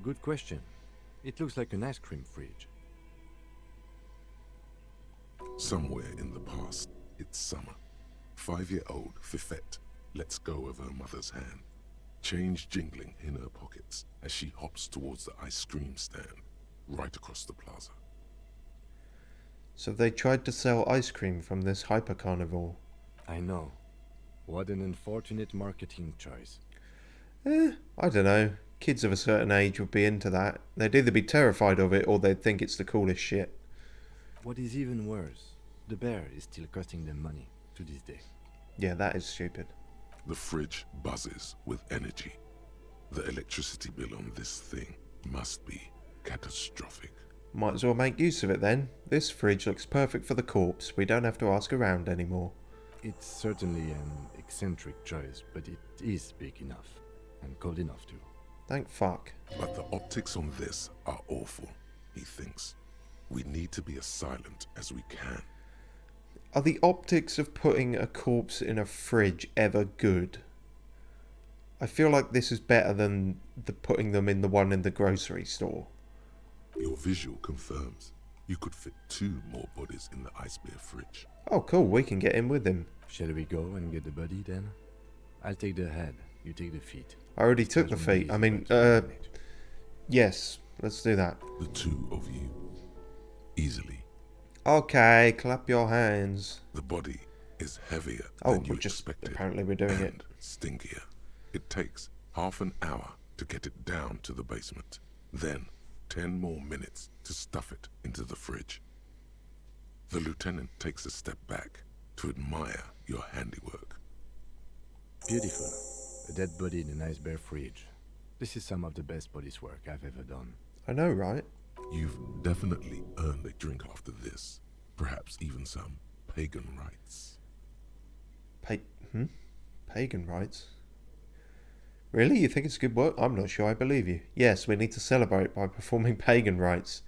[SPEAKER 2] Good question. It looks like an ice cream fridge.
[SPEAKER 3] Somewhere in the past, it's summer. 5-year-old Fifette lets go of her mother's hand, change jingling in her pockets as she hops towards the ice cream stand right across the plaza.
[SPEAKER 1] So they tried to sell ice cream from this hyper-carnivore.
[SPEAKER 2] I know. What an unfortunate marketing choice.
[SPEAKER 1] I don't know. Kids of a certain age would be into that. They'd either be terrified of it or they'd think it's the coolest shit.
[SPEAKER 2] What is even worse, the bear is still costing them money to this day.
[SPEAKER 1] Yeah, that is stupid.
[SPEAKER 3] The fridge buzzes with energy. The electricity bill on this thing must be catastrophic.
[SPEAKER 1] Might as well make use of it then. This fridge looks perfect for the corpse. We don't have to ask around anymore.
[SPEAKER 2] It's certainly an eccentric choice, but it is big enough and cold enough too.
[SPEAKER 1] Thank fuck.
[SPEAKER 3] But the optics on this are awful, he thinks. We need to be as silent as we can.
[SPEAKER 1] Are the optics of putting a corpse in a fridge ever good? I feel like this is better than the putting them in the one in the grocery store.
[SPEAKER 3] Your visual confirms you could fit 2 more bodies in the ice bear fridge.
[SPEAKER 1] Oh cool, we can get in with him.
[SPEAKER 2] Shall we go and get the body then? I'll take the head, you take the feet.
[SPEAKER 1] I already took the feet. I mean, yes, let's do that.
[SPEAKER 3] The 2 of you. Easily.
[SPEAKER 1] Okay, clap your hands.
[SPEAKER 3] The body is heavier
[SPEAKER 1] Oh,
[SPEAKER 3] than you
[SPEAKER 1] we're just
[SPEAKER 3] expected.
[SPEAKER 1] apparently we're doing
[SPEAKER 3] and
[SPEAKER 1] it.
[SPEAKER 3] stinkier. It takes half an hour to get it down to the basement. Then 10 more minutes to stuff it into the fridge. The lieutenant takes a step back to admire your handiwork.
[SPEAKER 2] Beautiful. A dead body in an ice bear fridge. This is some of the best police work I've ever done.
[SPEAKER 1] I know, right?
[SPEAKER 3] You've definitely earned a drink after this. Perhaps even some pagan rites.
[SPEAKER 1] Pagan rites? Really? You think it's good work? I'm not sure I believe you. Yes, we need to celebrate by performing pagan rites.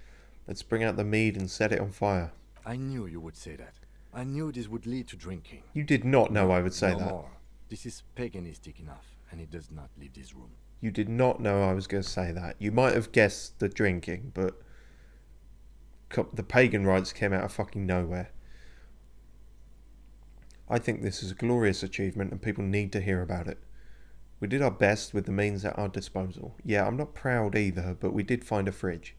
[SPEAKER 1] Let's bring out the mead and set it on fire.
[SPEAKER 2] I knew you would say that. I knew this would lead to drinking.
[SPEAKER 1] You did not know I would say
[SPEAKER 2] no
[SPEAKER 1] that.
[SPEAKER 2] More. This is paganistic enough, and it does not leave this room.
[SPEAKER 1] You did not know I was going to say that. You might have guessed the drinking, but the pagan rites came out of fucking nowhere. I think this is a glorious achievement and people need to hear about it. We did our best with the means at our disposal. Yeah, I'm not proud either, but we did find a fridge.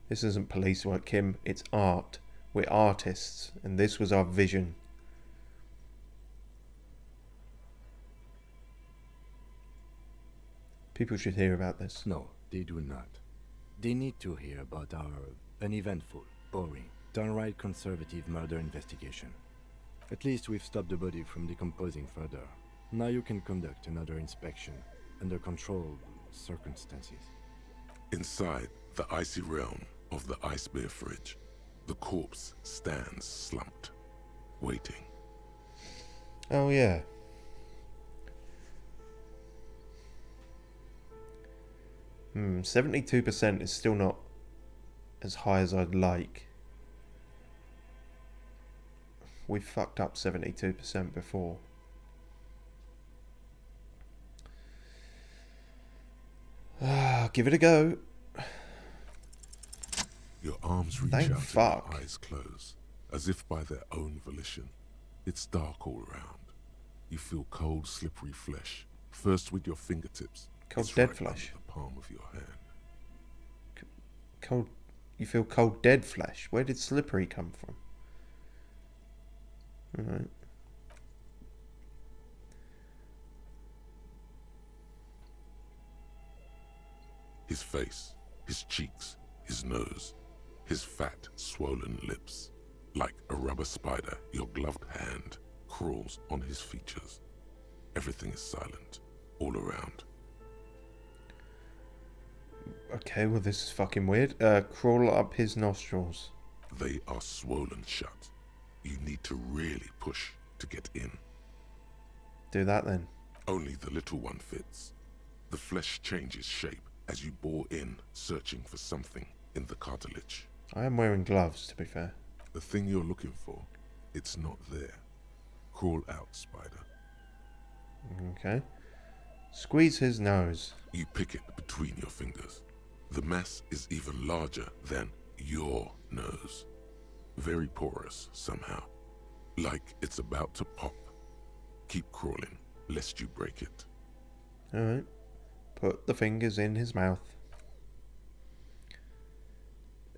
[SPEAKER 1] This isn't police work, Kim. It's art. We're artists, and this was our vision. People should hear about this.
[SPEAKER 2] No, they do not. They need to hear about our uneventful, boring, downright conservative murder investigation. At least we've stopped the body from decomposing further. Now you can conduct another inspection under controlled circumstances.
[SPEAKER 3] Inside the icy realm of the ice bear fridge, the corpse stands slumped, waiting.
[SPEAKER 1] Oh yeah. 72% is still not as high as I'd like. We fucked up 72% before. Give it a go.
[SPEAKER 3] Your arms reach
[SPEAKER 1] Thank
[SPEAKER 3] out
[SPEAKER 1] fuck.
[SPEAKER 3] and your eyes close, as if by their own volition. It's dark all around. You feel cold, slippery flesh, first with your fingertips.
[SPEAKER 1] Cold,
[SPEAKER 3] It's
[SPEAKER 1] dead
[SPEAKER 3] right
[SPEAKER 1] flesh.
[SPEAKER 3] under the palm of your hand.
[SPEAKER 1] Cold. You feel cold, dead flesh. Where did slippery come from? Alright.
[SPEAKER 3] His face, his cheeks, his nose, his fat, swollen lips. Like a rubber spider, your gloved hand crawls on his features. Everything is silent, all around.
[SPEAKER 1] Okay, well this is fucking weird. Crawl up his nostrils.
[SPEAKER 3] They are swollen shut. You need to really push to get in.
[SPEAKER 1] Do that then.
[SPEAKER 3] Only the little one fits. The flesh changes shape as you bore in, searching for something in the cartilage.
[SPEAKER 1] I am wearing gloves, to be fair.
[SPEAKER 3] The thing you're looking for, it's not there. Crawl out, spider.
[SPEAKER 1] Okay. Squeeze his nose.
[SPEAKER 3] You pick it between your fingers. The mass is even larger than your nose. Very porous somehow. Like it's about to pop. Keep crawling, lest you break it.
[SPEAKER 1] Alright. Put the fingers in his mouth.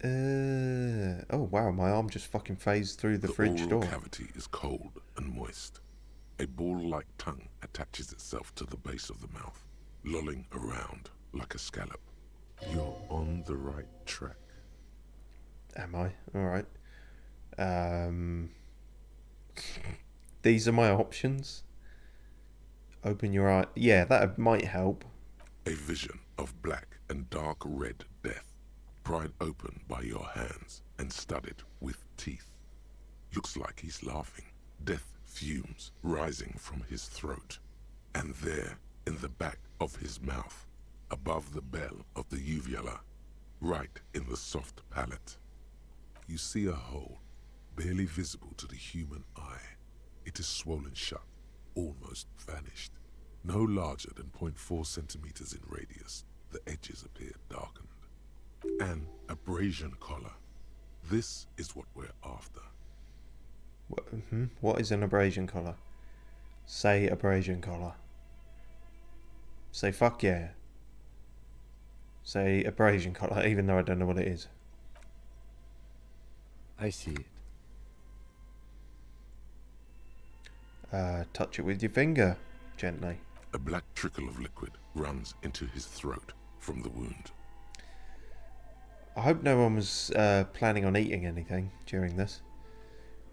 [SPEAKER 1] Oh wow, my arm just fucking phased through the fridge
[SPEAKER 3] oral
[SPEAKER 1] door.
[SPEAKER 3] cavity is cold and moist. A ball-like tongue attaches itself to the base of the mouth, lolling around like a scallop. You're on the right track.
[SPEAKER 1] Am I? Alright. These are my options. Open your eye. Yeah, that might help.
[SPEAKER 3] A vision of black and dark red death, pried open by your hands and studded with teeth. Looks like he's laughing. Death fumes rising from his throat. And there, in the back of his mouth, above the bell of the uvula, right in the soft palate, you see a hole, barely visible to the human eye. It is swollen shut, almost vanished. No larger than 0.4 centimeters in radius, the edges appear darkened. An abrasion collar. This is what we're after.
[SPEAKER 1] What is an abrasion collar? Say abrasion collar. Say fuck yeah. Say abrasion collar, even though I don't know what it is.
[SPEAKER 2] I see it.
[SPEAKER 1] Touch it with your finger, gently.
[SPEAKER 3] A black trickle of liquid runs into his throat from the wound.
[SPEAKER 1] I hope no one was planning on eating anything during this.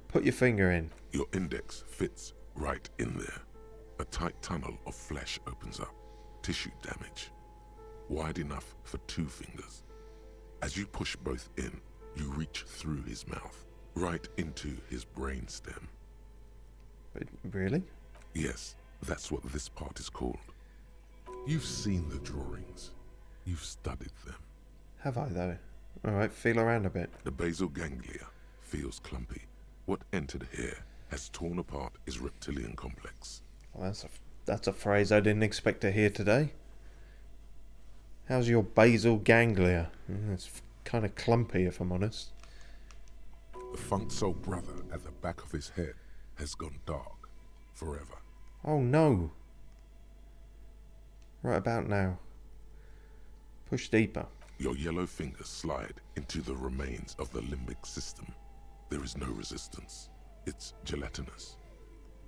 [SPEAKER 1] Put your finger in.
[SPEAKER 3] Your index fits right in there. A tight tunnel of flesh opens up. Tissue damage. Wide enough for 2 fingers. As you push both in, you reach through his mouth, right into his brainstem.
[SPEAKER 1] Really?
[SPEAKER 3] Yes, that's what this part is called. You've seen the drawings. You've studied them.
[SPEAKER 1] Have I though? Alright, feel around a bit.
[SPEAKER 3] The basal ganglia feels clumpy. What entered here has torn apart his reptilian complex.
[SPEAKER 1] Well, that's a phrase I didn't expect to hear today. How's your basal ganglia? It's kind of clumpy, if I'm honest.
[SPEAKER 3] The funk soul brother at the back of his head has gone dark forever.
[SPEAKER 1] Oh no! Right about now. Push deeper.
[SPEAKER 3] Your yellow fingers slide into the remains of the limbic system. There is no resistance. It's gelatinous.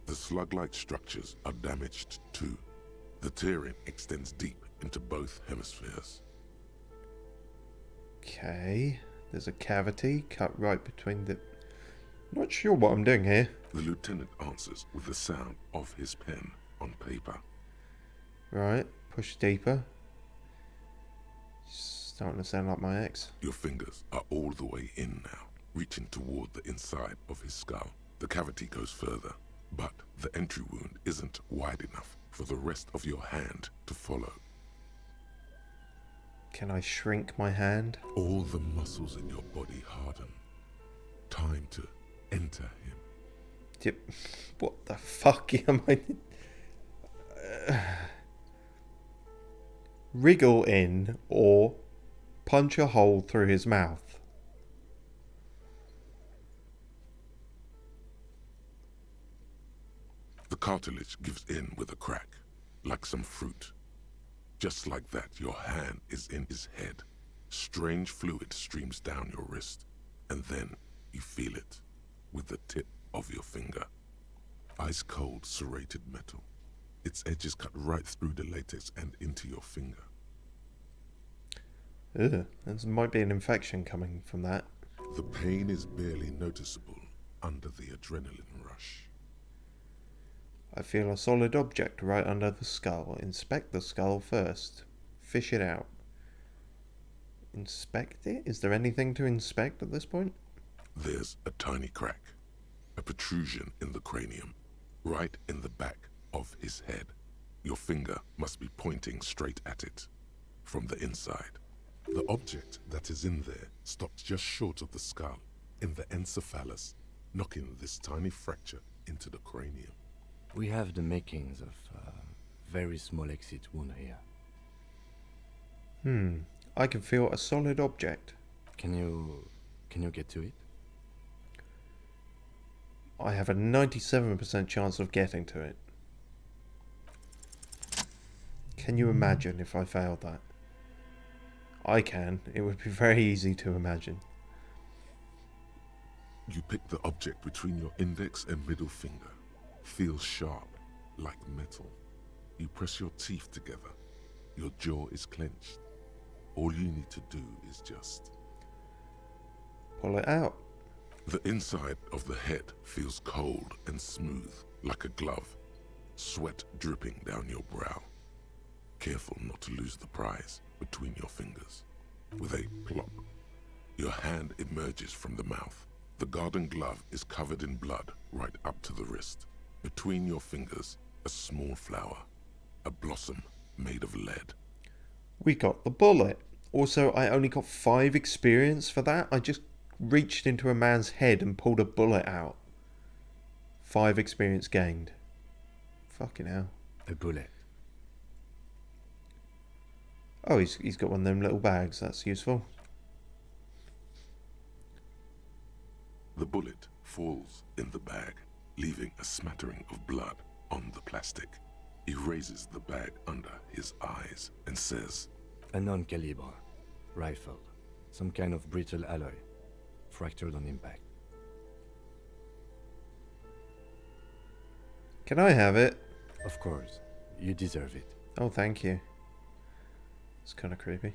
[SPEAKER 3] The slug-like structures are damaged too. The tearing extends deep into both hemispheres.
[SPEAKER 1] Okay. There's a cavity cut right between the... Not sure what I'm doing here.
[SPEAKER 3] The lieutenant answers with the sound of his pen on paper.
[SPEAKER 1] Right. Push deeper. Starting to sound like my ex.
[SPEAKER 3] Your fingers are all the way in now, reaching toward the inside of his skull. The cavity goes further, but the entry wound isn't wide enough for the rest of your hand to follow.
[SPEAKER 1] Can I shrink my hand?
[SPEAKER 3] All the muscles in your body harden. Time to enter him.
[SPEAKER 1] What the fuck am I... wriggle in or punch a hole through his mouth.
[SPEAKER 3] The cartilage gives in with a crack, like some fruit. Just like that, your hand is in his head. Strange fluid streams down your wrist, and then you feel it with the tip of your finger. Ice cold serrated metal. Its edges cut right through the latex and into your finger.
[SPEAKER 1] Ugh, there might be an infection coming from that.
[SPEAKER 3] The pain is barely noticeable under the adrenaline rush.
[SPEAKER 1] I feel a solid object right under the skull. Inspect the skull first. Fish it out. Inspect it? Is there anything to inspect at this point?
[SPEAKER 3] There's a tiny crack, a protrusion in the cranium, right in the back of his head. Your finger must be pointing straight at it, from the inside. The object that is in there stops just short of the skull, in the encephalus, knocking this tiny fracture into the cranium.
[SPEAKER 2] We have the makings of a very small exit wound here.
[SPEAKER 1] I can feel a solid object.
[SPEAKER 2] Can you get to it?
[SPEAKER 1] I have a 97% chance of getting to it. Can you imagine if I failed that? I can. It would be very easy to imagine.
[SPEAKER 3] You pick the object between your index and middle finger. Feels sharp, like metal. You press your teeth together. Your jaw is clenched. All you need to do is just
[SPEAKER 1] Pull it out.
[SPEAKER 3] The inside of the head feels cold and smooth, like a glove. Sweat dripping down your brow. Careful not to lose the prize between your fingers. With a plop, your hand emerges from the mouth. The garden glove is covered in blood right up to the wrist. Between your fingers, a small flower, a blossom made of lead.
[SPEAKER 1] We got the bullet. Also, I only got 5 experience for that. I just reached into a man's head and pulled a bullet out. 5 experience gained. Fucking hell.
[SPEAKER 2] A bullet.
[SPEAKER 1] Oh, he's got one of them little bags. That's useful.
[SPEAKER 3] The bullet falls in the bag, leaving a smattering of blood on the plastic. He raises the bag under his eyes and says,
[SPEAKER 2] A non-caliber rifle. Some kind of brittle alloy. Fractured on impact.
[SPEAKER 1] Can I have it?
[SPEAKER 2] Of course. You deserve it.
[SPEAKER 1] Oh, thank you. It's kind of creepy.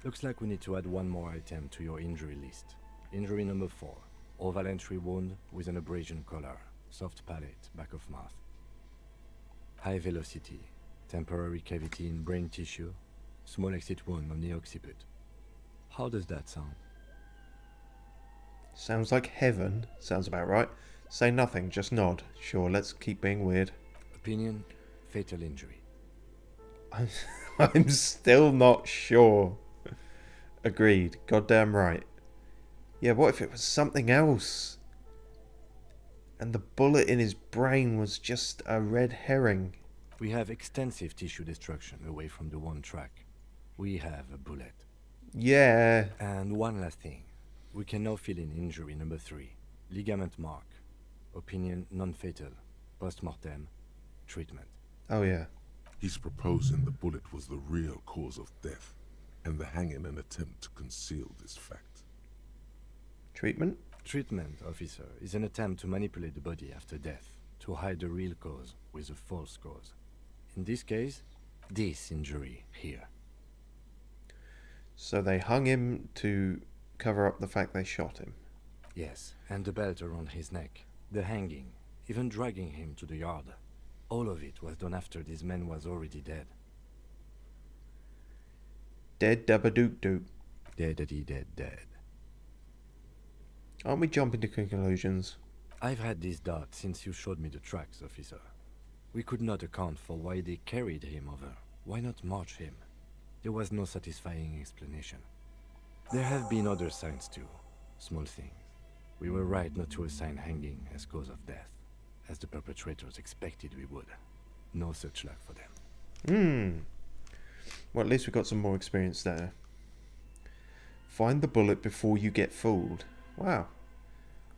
[SPEAKER 2] Looks like we need to add one more item to your injury list. Injury number 4. Oval entry wound with an abrasion collar. Soft palate, back of mouth. High velocity. Temporary cavity in brain tissue. Small exit wound on the occiput. How does that sound?
[SPEAKER 1] Sounds like heaven. Sounds about right. Say nothing, just nod. Sure, let's keep being weird.
[SPEAKER 2] Opinion, fatal injury.
[SPEAKER 1] I'm still not sure. Agreed. Goddamn right. Yeah, what if it was something else? And the bullet in his brain was just a red herring.
[SPEAKER 2] We have extensive tissue destruction away from the one track. We have a bullet.
[SPEAKER 1] Yeah.
[SPEAKER 2] And one last thing. We can now fill in injury number 3. Ligament mark. Opinion non-fatal. Post-mortem. Treatment.
[SPEAKER 1] Oh, yeah.
[SPEAKER 3] he's proposing the bullet was the real cause of death, and the hanging an attempt to conceal this fact.
[SPEAKER 1] Treatment?
[SPEAKER 2] Treatment, officer, is an attempt to manipulate the body after death, to hide the real cause with a false cause. In this case, this injury here.
[SPEAKER 1] So they hung him to cover up the fact they shot him.
[SPEAKER 2] Yes, and the belt around his neck, the hanging, even dragging him to the yard. All of it was done after this man was already dead.
[SPEAKER 1] Dead dabba doop doop.
[SPEAKER 2] Dead.
[SPEAKER 1] Aren't we jumping to conclusions?
[SPEAKER 2] I've had this doubt since you showed me the tracks, officer. We could not account for why they carried him over. Why not march him? There was no satisfying explanation. There have been other signs too. Small things. We were right not to assign hanging as cause of death, as the perpetrators expected we would. No such luck for them.
[SPEAKER 1] Well, at least we got some more experience there. Find the bullet before you get fooled. Wow.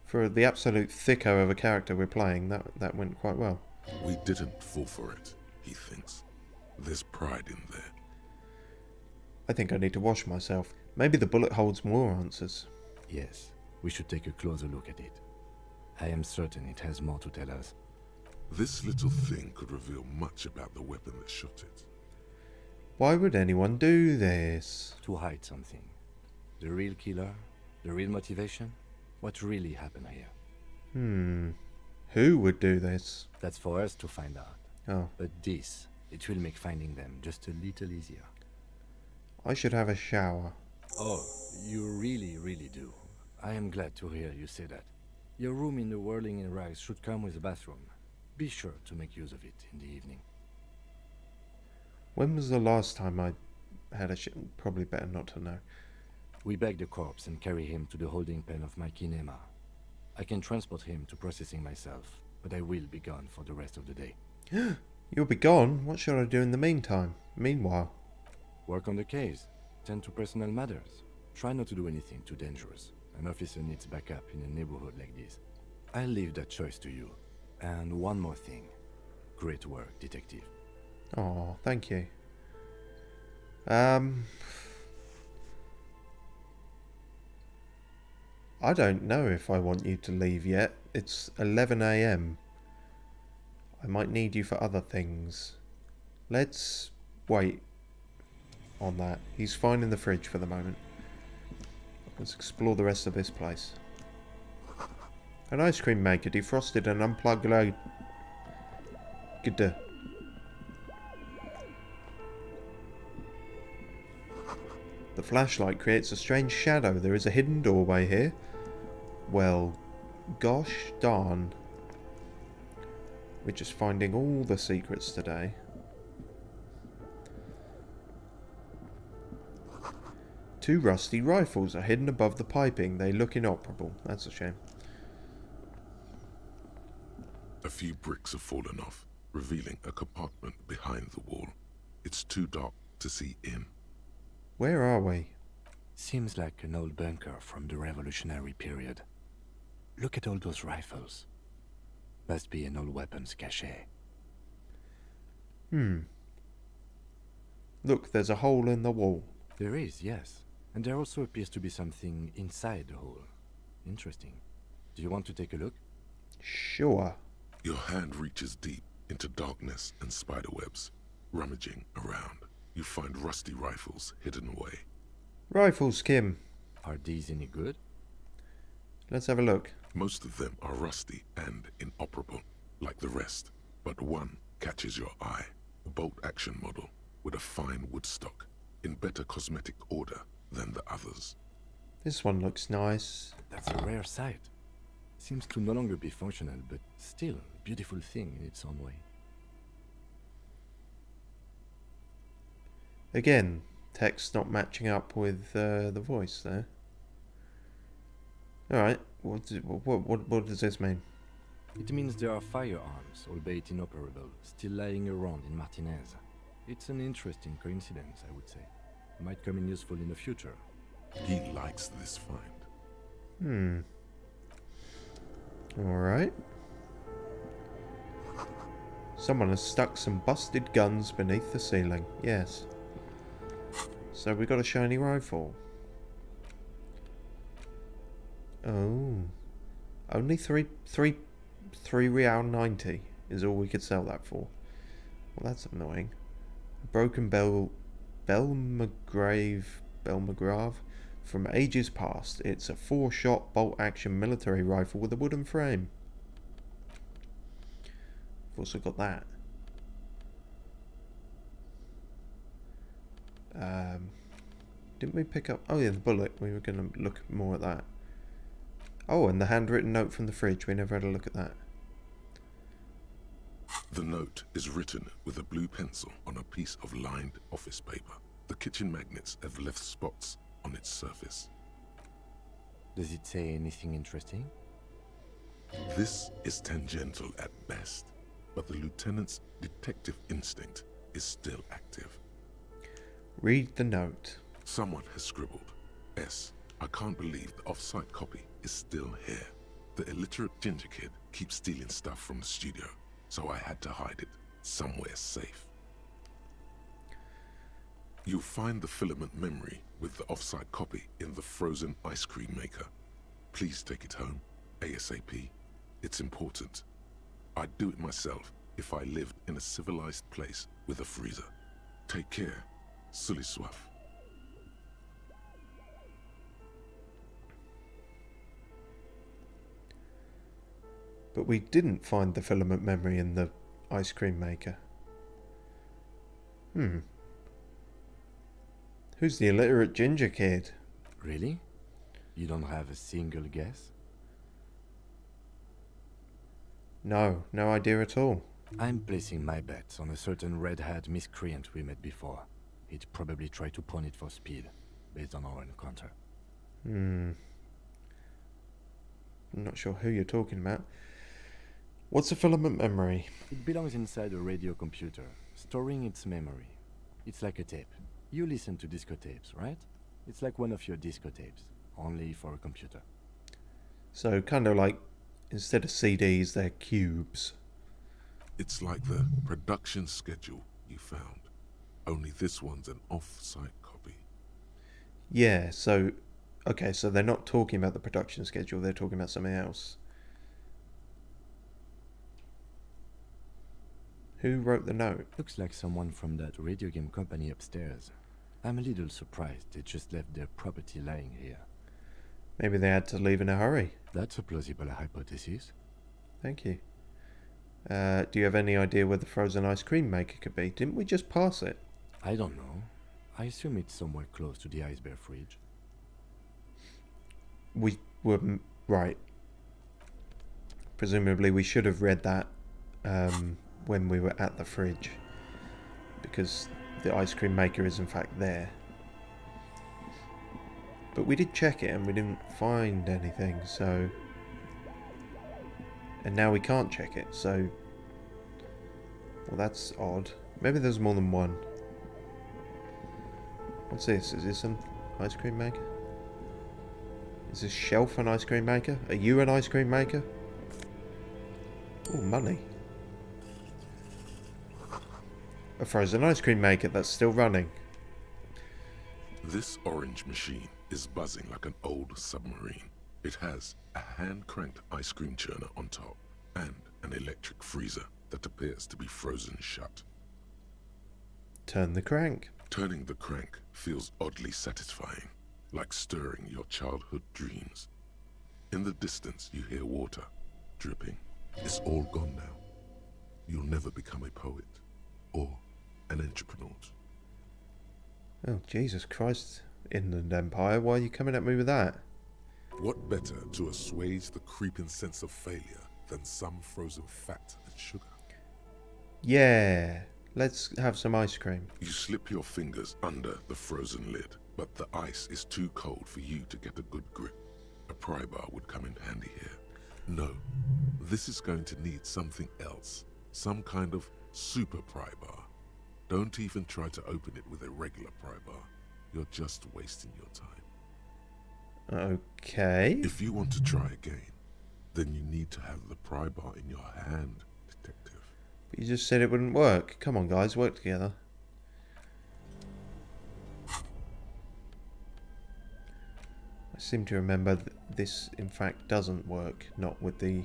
[SPEAKER 1] For the absolute thicko of a character we're playing, that went quite well.
[SPEAKER 3] We didn't fall for it, he thinks. There's pride in there.
[SPEAKER 1] I think I need to wash myself. Maybe the bullet holds more answers.
[SPEAKER 2] Yes, we should take a closer look at it. I am certain it has more to tell us.
[SPEAKER 3] This little thing could reveal much about the weapon that shot it.
[SPEAKER 1] Why would anyone do this?
[SPEAKER 2] To hide something. The real killer? The real motivation? What really happened here?
[SPEAKER 1] Who would do this?
[SPEAKER 2] That's for us to find out.
[SPEAKER 1] Oh,
[SPEAKER 2] But this, it will make finding them just a little easier.
[SPEAKER 1] I should have a shower.
[SPEAKER 2] Oh, you really, really do. I am glad to hear you say that. Your room in the Whirling in Rags should come with a bathroom. Be sure to make use of it in the evening.
[SPEAKER 1] When was the last time I had a Probably better not to know.
[SPEAKER 2] We bag the corpse and carry him to the holding pen of my kinema. I can transport him to processing myself, but I will be gone for the rest of the day.
[SPEAKER 1] You'll be gone? What shall I do in the meantime? Meanwhile?
[SPEAKER 2] Work on the case. Tend to personal matters. Try not to do anything too dangerous. An officer needs backup in a neighborhood like this. I'll leave that choice to you. And one more thing. Great work, detective.
[SPEAKER 1] Oh, thank you. I don't know if I want you to leave yet. It's 11 AM. I might need you for other things. Let's wait on that. He's fine in the fridge for the moment. Let's explore the rest of this place. An ice cream maker, defrosted and unplugged load. Good. The flashlight creates a strange shadow. There is a hidden doorway here. Well, gosh darn. We're just finding all the secrets today. Two rusty rifles are hidden above the piping. They look inoperable. That's a shame.
[SPEAKER 3] A few bricks have fallen off, revealing a compartment behind the wall. It's too dark to see in.
[SPEAKER 1] Where are we?
[SPEAKER 2] Seems like an old bunker from the revolutionary period. Look at all those rifles. Must be an old weapons cache.
[SPEAKER 1] Look, there's a hole in the wall.
[SPEAKER 2] There is, yes. And there also appears to be something inside the hole. Interesting. Do you want to take a look?
[SPEAKER 1] Sure.
[SPEAKER 3] Your hand reaches deep into darkness and spiderwebs. Rummaging around, you find rusty rifles hidden away.
[SPEAKER 1] Rifles, Kim.
[SPEAKER 2] Are these any good?
[SPEAKER 1] Let's have a look.
[SPEAKER 3] Most of them are rusty and inoperable, like the rest. But one catches your eye. A bolt-action model with a fine wood stock, in better cosmetic order than the others.
[SPEAKER 1] This one looks nice.
[SPEAKER 2] That's a rare sight. Seems to no longer be functional, but still a beautiful thing in its own way.
[SPEAKER 1] Again, text not matching up with the voice there. Alright, what does this mean?
[SPEAKER 2] It means there are firearms, albeit inoperable, still lying around in Martinez. It's an interesting coincidence, I would say. Might come in useful in the future.
[SPEAKER 3] He likes this find.
[SPEAKER 1] Alright. Someone has stuck some busted guns beneath the ceiling. Yes. So we got a shiny rifle. Oh. Only three real 90 is all we could sell that for. Well, that's annoying. A broken Bell McGrave from ages past. It's a 4-shot bolt-action military rifle with a wooden frame. We've also got that. Didn't we pick up... Oh yeah, the bullet. We were going to look more at that. Oh, and the handwritten note from the fridge. We never had a look at that.
[SPEAKER 3] The note is written with a blue pencil on a piece of lined office paper. The kitchen magnets have left spots on its surface.
[SPEAKER 2] Does it say anything interesting?
[SPEAKER 3] This is tangential at best, but the lieutenant's detective instinct is still active.
[SPEAKER 1] Read the note.
[SPEAKER 3] Someone has scribbled, S. I can't believe the off-site copy is still here. The illiterate ginger kid keeps stealing stuff from the studio, so I had to hide it somewhere safe. You'll find the filament memory with the off-site copy in the frozen ice cream maker. Please take it home, ASAP. It's important. I'd do it myself if I lived in a civilized place with a freezer. Take care, Sully Swaff.
[SPEAKER 1] But we didn't find the filament memory in the ice cream maker. Who's the illiterate ginger kid?
[SPEAKER 2] Really? You don't have a single guess?
[SPEAKER 1] No idea at all.
[SPEAKER 2] I'm placing my bets on a certain red-haired miscreant we met before. He'd probably try to pawn it for speed, based on our encounter.
[SPEAKER 1] I'm not sure who you're talking about. What's a filament memory?
[SPEAKER 2] It belongs inside a radio computer, storing its memory. It's like a tape. You listen to disco tapes, right? It's like one of your disco tapes, only for a computer.
[SPEAKER 1] So kind of like, instead of CDs, they're cubes.
[SPEAKER 3] It's like the production schedule you found. Only this one's an off-site copy.
[SPEAKER 1] Yeah, so... Okay, so they're not talking about the production schedule, they're talking about something else. Who wrote the note?
[SPEAKER 2] Looks like someone from that radio game company upstairs. I'm a little surprised they just left their property lying here.
[SPEAKER 1] Maybe they had to leave in a hurry.
[SPEAKER 2] That's a plausible hypothesis.
[SPEAKER 1] Thank you. Do you have any idea where the frozen ice cream maker could be? Didn't we just pass it?
[SPEAKER 2] I don't know. I assume it's somewhere close to the ice bear fridge.
[SPEAKER 1] We were... right. Presumably we should have read that when we were at the fridge. Because the ice cream maker is in fact there. But we did check it and we didn't find anything, so... And now we can't check it, so... Well, that's odd. Maybe there's more than one. What's this? Is this an ice cream maker? Is this shelf an ice cream maker? Are you an ice cream maker? Oh, money. A frozen ice cream maker that's still running.
[SPEAKER 3] This orange machine is buzzing like an old submarine. It has a hand-cranked ice cream churner on top and an electric freezer that appears to be frozen shut.
[SPEAKER 1] Turn the crank.
[SPEAKER 3] Turning the crank feels oddly satisfying, like stirring your childhood dreams. In the distance you hear water dripping. It's all gone now. You'll never become a poet or an entrepreneur.
[SPEAKER 1] Oh, Jesus Christ. Inland Empire, why are you coming at me with that?
[SPEAKER 3] What better to assuage the creeping sense of failure than some frozen fat and sugar?
[SPEAKER 1] Yeah, let's have some ice cream.
[SPEAKER 3] You slip your fingers under the frozen lid, but the ice is too cold for you to get a good grip. A pry bar would come in handy here. No, this is going to need something else. Some kind of super pry bar. Don't even try to open it with a regular pry bar. You're just wasting your time.
[SPEAKER 1] Okay.
[SPEAKER 3] If you want to try again, then you need to have the pry bar in your hand, detective.
[SPEAKER 1] But you just said it wouldn't work. Come on, guys, work together. I seem to remember that this, in fact, doesn't work. Not with the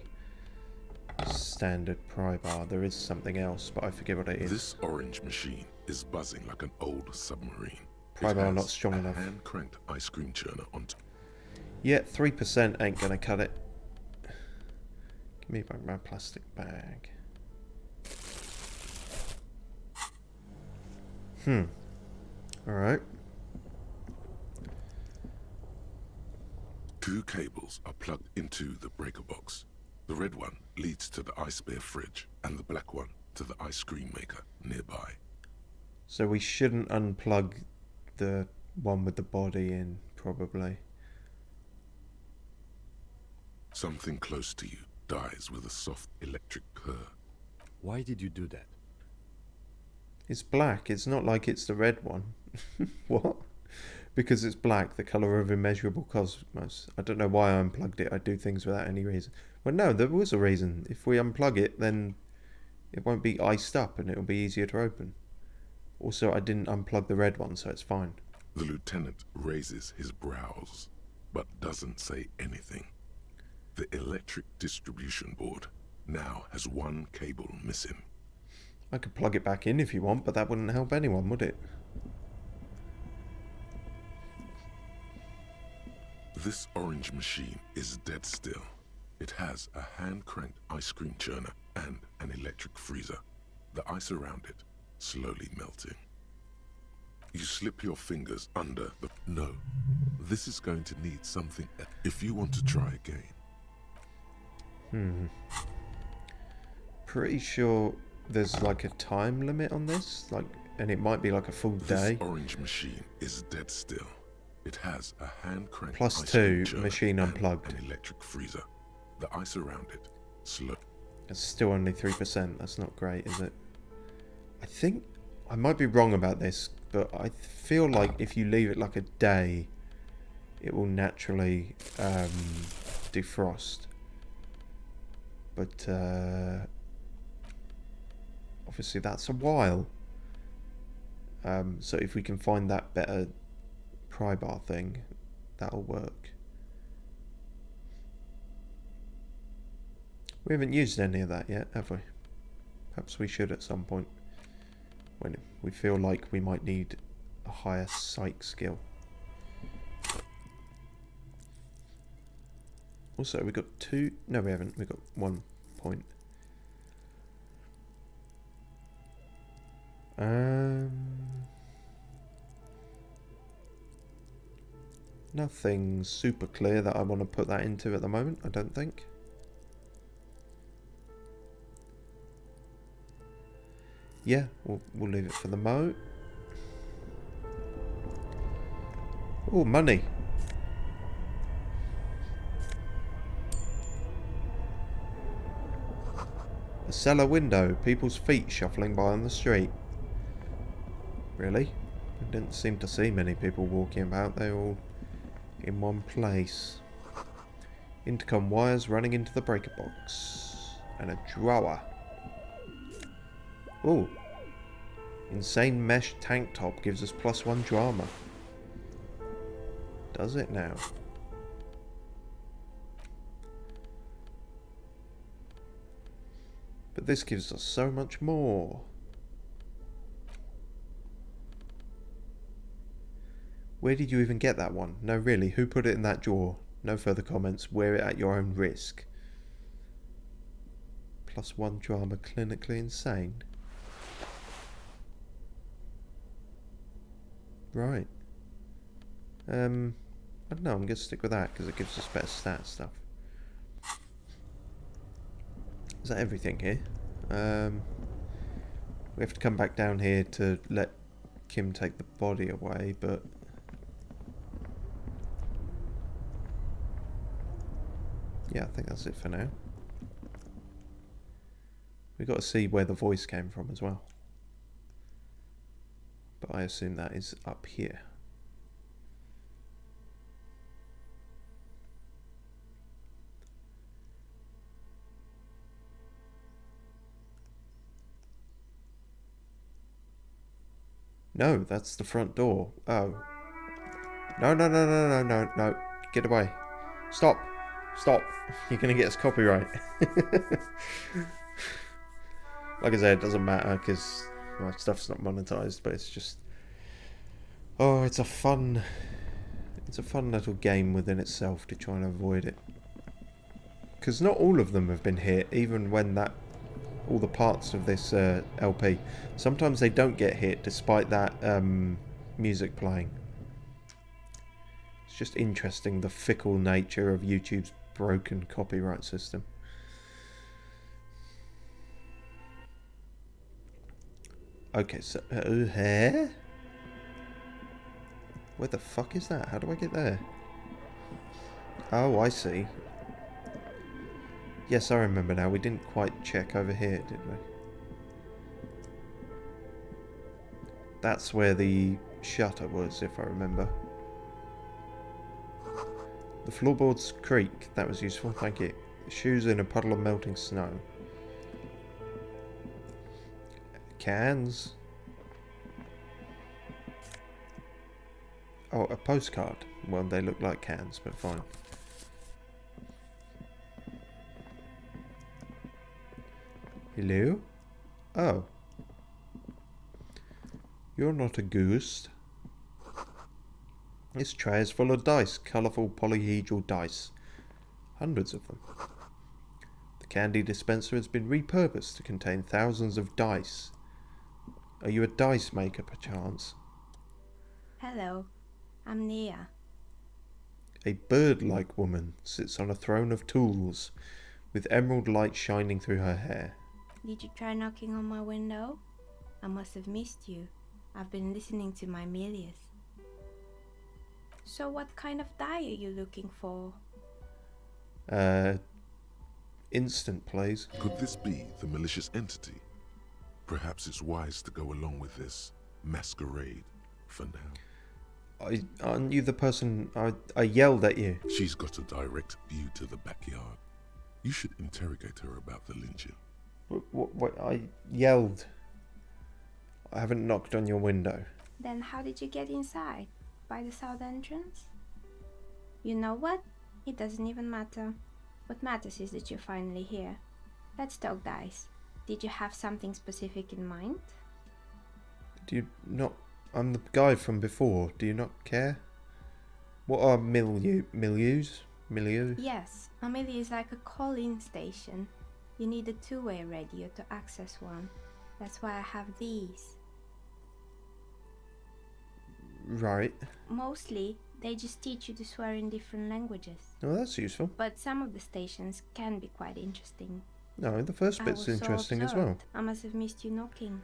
[SPEAKER 1] standard pry bar. There is something else, but I forget what it is.
[SPEAKER 3] This orange machine is buzzing like an old submarine.
[SPEAKER 1] Pry bar not strong enough.
[SPEAKER 3] Hand-cranked ice cream churner on top.
[SPEAKER 1] Yeah, 3% ain't gonna cut it. Give me back my plastic bag. Alright.
[SPEAKER 3] 2 cables are plugged into the breaker box. The red one leads to the ice bear fridge, and the black one to the ice cream maker nearby.
[SPEAKER 1] So we shouldn't unplug the one with the body in, probably.
[SPEAKER 3] Something close to you dies with a soft electric purr.
[SPEAKER 2] Why did you do that?
[SPEAKER 1] It's black. It's not like it's the red one. What? Because it's black, the colour of immeasurable cosmos. I don't know why I unplugged it. I do things without any reason. Well, no, there was a reason. If we unplug it, then it won't be iced up and it'll be easier to open. Also, I didn't unplug the red one, so it's fine.
[SPEAKER 3] The lieutenant raises his brows, but doesn't say anything. The electric distribution board now has one cable missing.
[SPEAKER 1] I could plug it back in if you want, but that wouldn't help anyone, would it?
[SPEAKER 3] This orange machine is dead still. It has a hand-cranked ice cream churner and an electric freezer. The ice around it slowly melting. You slip your fingers under the... No, this is going to need something if you want to try again.
[SPEAKER 1] Pretty sure there's like a time limit on this, and it might be like a full day.
[SPEAKER 3] This orange machine is dead still. It has a hand-cranked
[SPEAKER 1] Plus
[SPEAKER 3] ice
[SPEAKER 1] 2,
[SPEAKER 3] cream
[SPEAKER 1] machine
[SPEAKER 3] churner
[SPEAKER 1] unplugged.
[SPEAKER 3] and an electric freezer. The ice around it slow.
[SPEAKER 1] It's still only 3%. That's not great, is it? I think I might be wrong about this, but I feel like if you leave it like a day, it will naturally defrost. But obviously that's a while. So if we can find that better pry bar thing, that'll work. We haven't used any of that yet, have we? Perhaps we should at some point, when we feel like we might need a higher psych skill. Also, we got 2... No, we haven't. We got 1 point. Nothing super clear that I want to put that into at the moment, I don't think. Yeah, we'll leave it for the mo. Oh, money. A cellar window. People's feet shuffling by on the street. Really? I didn't seem to see many people walking about. They were all in one place. Intercom wires running into the breaker box. And a drawer. Oh. Insane mesh tank top gives us +1 drama. Does it now? But this gives us so much more. Where did you even get that one? No, really, who put it in that drawer? No further comments. Wear it at your own risk. +1 drama, clinically insane. Right. I don't know, I'm going to stick with that because it gives us better stat stuff. Is that everything here? We have to come back down here to let Kim take the body away, but... yeah, I think that's it for now. We've got to see where the voice came from as well. But I assume that is up here. No, that's the front door. Oh. No, no, no, no, no, no, no. Get away. Stop. Stop. You're going to get us copyright. Like I said, it doesn't matter because my stuff's not monetized, but it's just... oh, it's a fun little game within itself to try and avoid it. Because not all of them have been hit, even when all the parts of this LP. Sometimes they don't get hit despite that music playing. It's just interesting, the fickle nature of YouTube's broken copyright system. Okay, so... where the fuck is that? How do I get there? Oh, I see. Yes, I remember now. We didn't quite check over here, did we? That's where the shutter was, if I remember. The floorboards creak. That was useful, thank you. Shoes in a puddle of melting snow. Cans. Oh, a postcard. Well, they look like cans, but fine. Hello? Oh. You're not a ghost. This tray is full of dice, colourful polyhedral dice. Hundreds of them. The candy dispenser has been repurposed to contain thousands of dice. Are you a dice maker, perchance?
[SPEAKER 6] Hello, I'm Nia.
[SPEAKER 1] A bird-like woman sits on a throne of tools, with emerald light shining through her hair.
[SPEAKER 6] Did you try knocking on my window? I must have missed you. I've been listening to my Milius. So what kind of die are you looking for?
[SPEAKER 1] Instant, please.
[SPEAKER 3] Could this be the malicious entity? Perhaps it's wise to go along with this masquerade for now.
[SPEAKER 1] Aren't you the person I yelled at you?
[SPEAKER 3] She's got a direct view to the backyard. You should interrogate her about the lynching.
[SPEAKER 1] What, I yelled. I haven't knocked on your window.
[SPEAKER 6] Then how did you get inside? By the south entrance? You know what? It doesn't even matter. What matters is that you're finally here. Let's talk dice. Did you have something specific in mind?
[SPEAKER 1] Do you not... I'm the guy from before. Do you not care? What are milieus? Milieu?
[SPEAKER 6] Yes, a milieu is like a call-in station. You need a two-way radio to access one. That's why I have these.
[SPEAKER 1] Right.
[SPEAKER 6] Mostly, they just teach you to swear in different languages.
[SPEAKER 1] Oh, that's useful.
[SPEAKER 6] But some of the stations can be quite interesting.
[SPEAKER 1] No, the first bit's interesting as well.
[SPEAKER 6] I must have missed you knocking.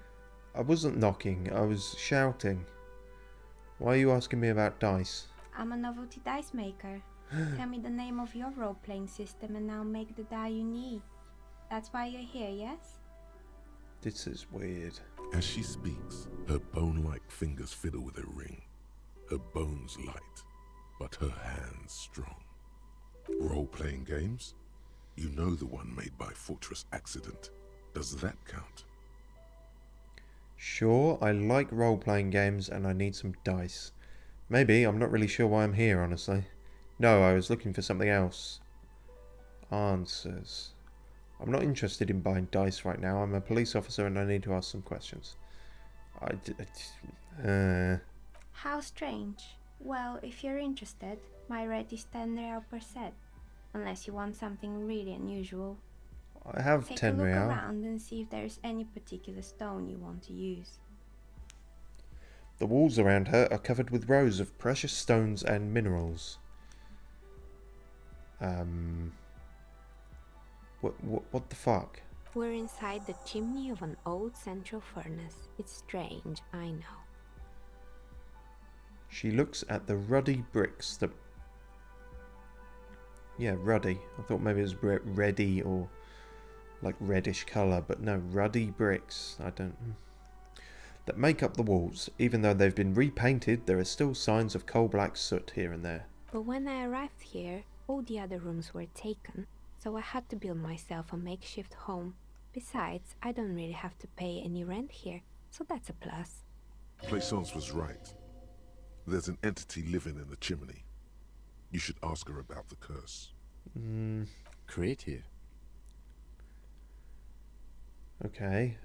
[SPEAKER 1] I wasn't knocking, I was shouting. Why are you asking me about dice?
[SPEAKER 6] I'm a novelty dice maker. Tell me the name of your role-playing system and I'll make the die you need. That's why you're here, yes?
[SPEAKER 1] This is weird.
[SPEAKER 3] As she speaks, her bone-like fingers fiddle with a ring. Her bones light, but her hands strong. Role-playing games? You know the one made by Fortress Accident. Does that count?
[SPEAKER 1] Sure, I like role-playing games and I need some dice. Maybe, I'm not really sure why I'm here, honestly. No, I was looking for something else. Answers. I'm not interested in buying dice right now. I'm a police officer and I need to ask some questions.
[SPEAKER 6] How strange. Well, if you're interested, my rate is 10 real per set. Unless you want something really unusual.
[SPEAKER 1] I have
[SPEAKER 6] Take
[SPEAKER 1] 10
[SPEAKER 6] a look
[SPEAKER 1] real.
[SPEAKER 6] around and see if there's any particular stone you want to use.
[SPEAKER 1] The walls around her are covered with rows of precious stones and minerals. What the fuck?
[SPEAKER 7] We're inside the chimney of an old central furnace. It's strange, I know.
[SPEAKER 1] She looks at the ruddy bricks that... Yeah, ruddy. I thought maybe it was reddy or like reddish colour, but no, ruddy bricks. I don't... That make up the walls. Even though they've been repainted, there are still signs of coal-black soot here and there.
[SPEAKER 7] But when I arrived here, all the other rooms were taken, so I had to build myself a makeshift home. Besides, I don't really have to pay any rent here, so that's a plus.
[SPEAKER 3] Plaisance was right. There's an entity living in the chimney. You should ask her about the curse.
[SPEAKER 2] Creative.
[SPEAKER 1] Okay.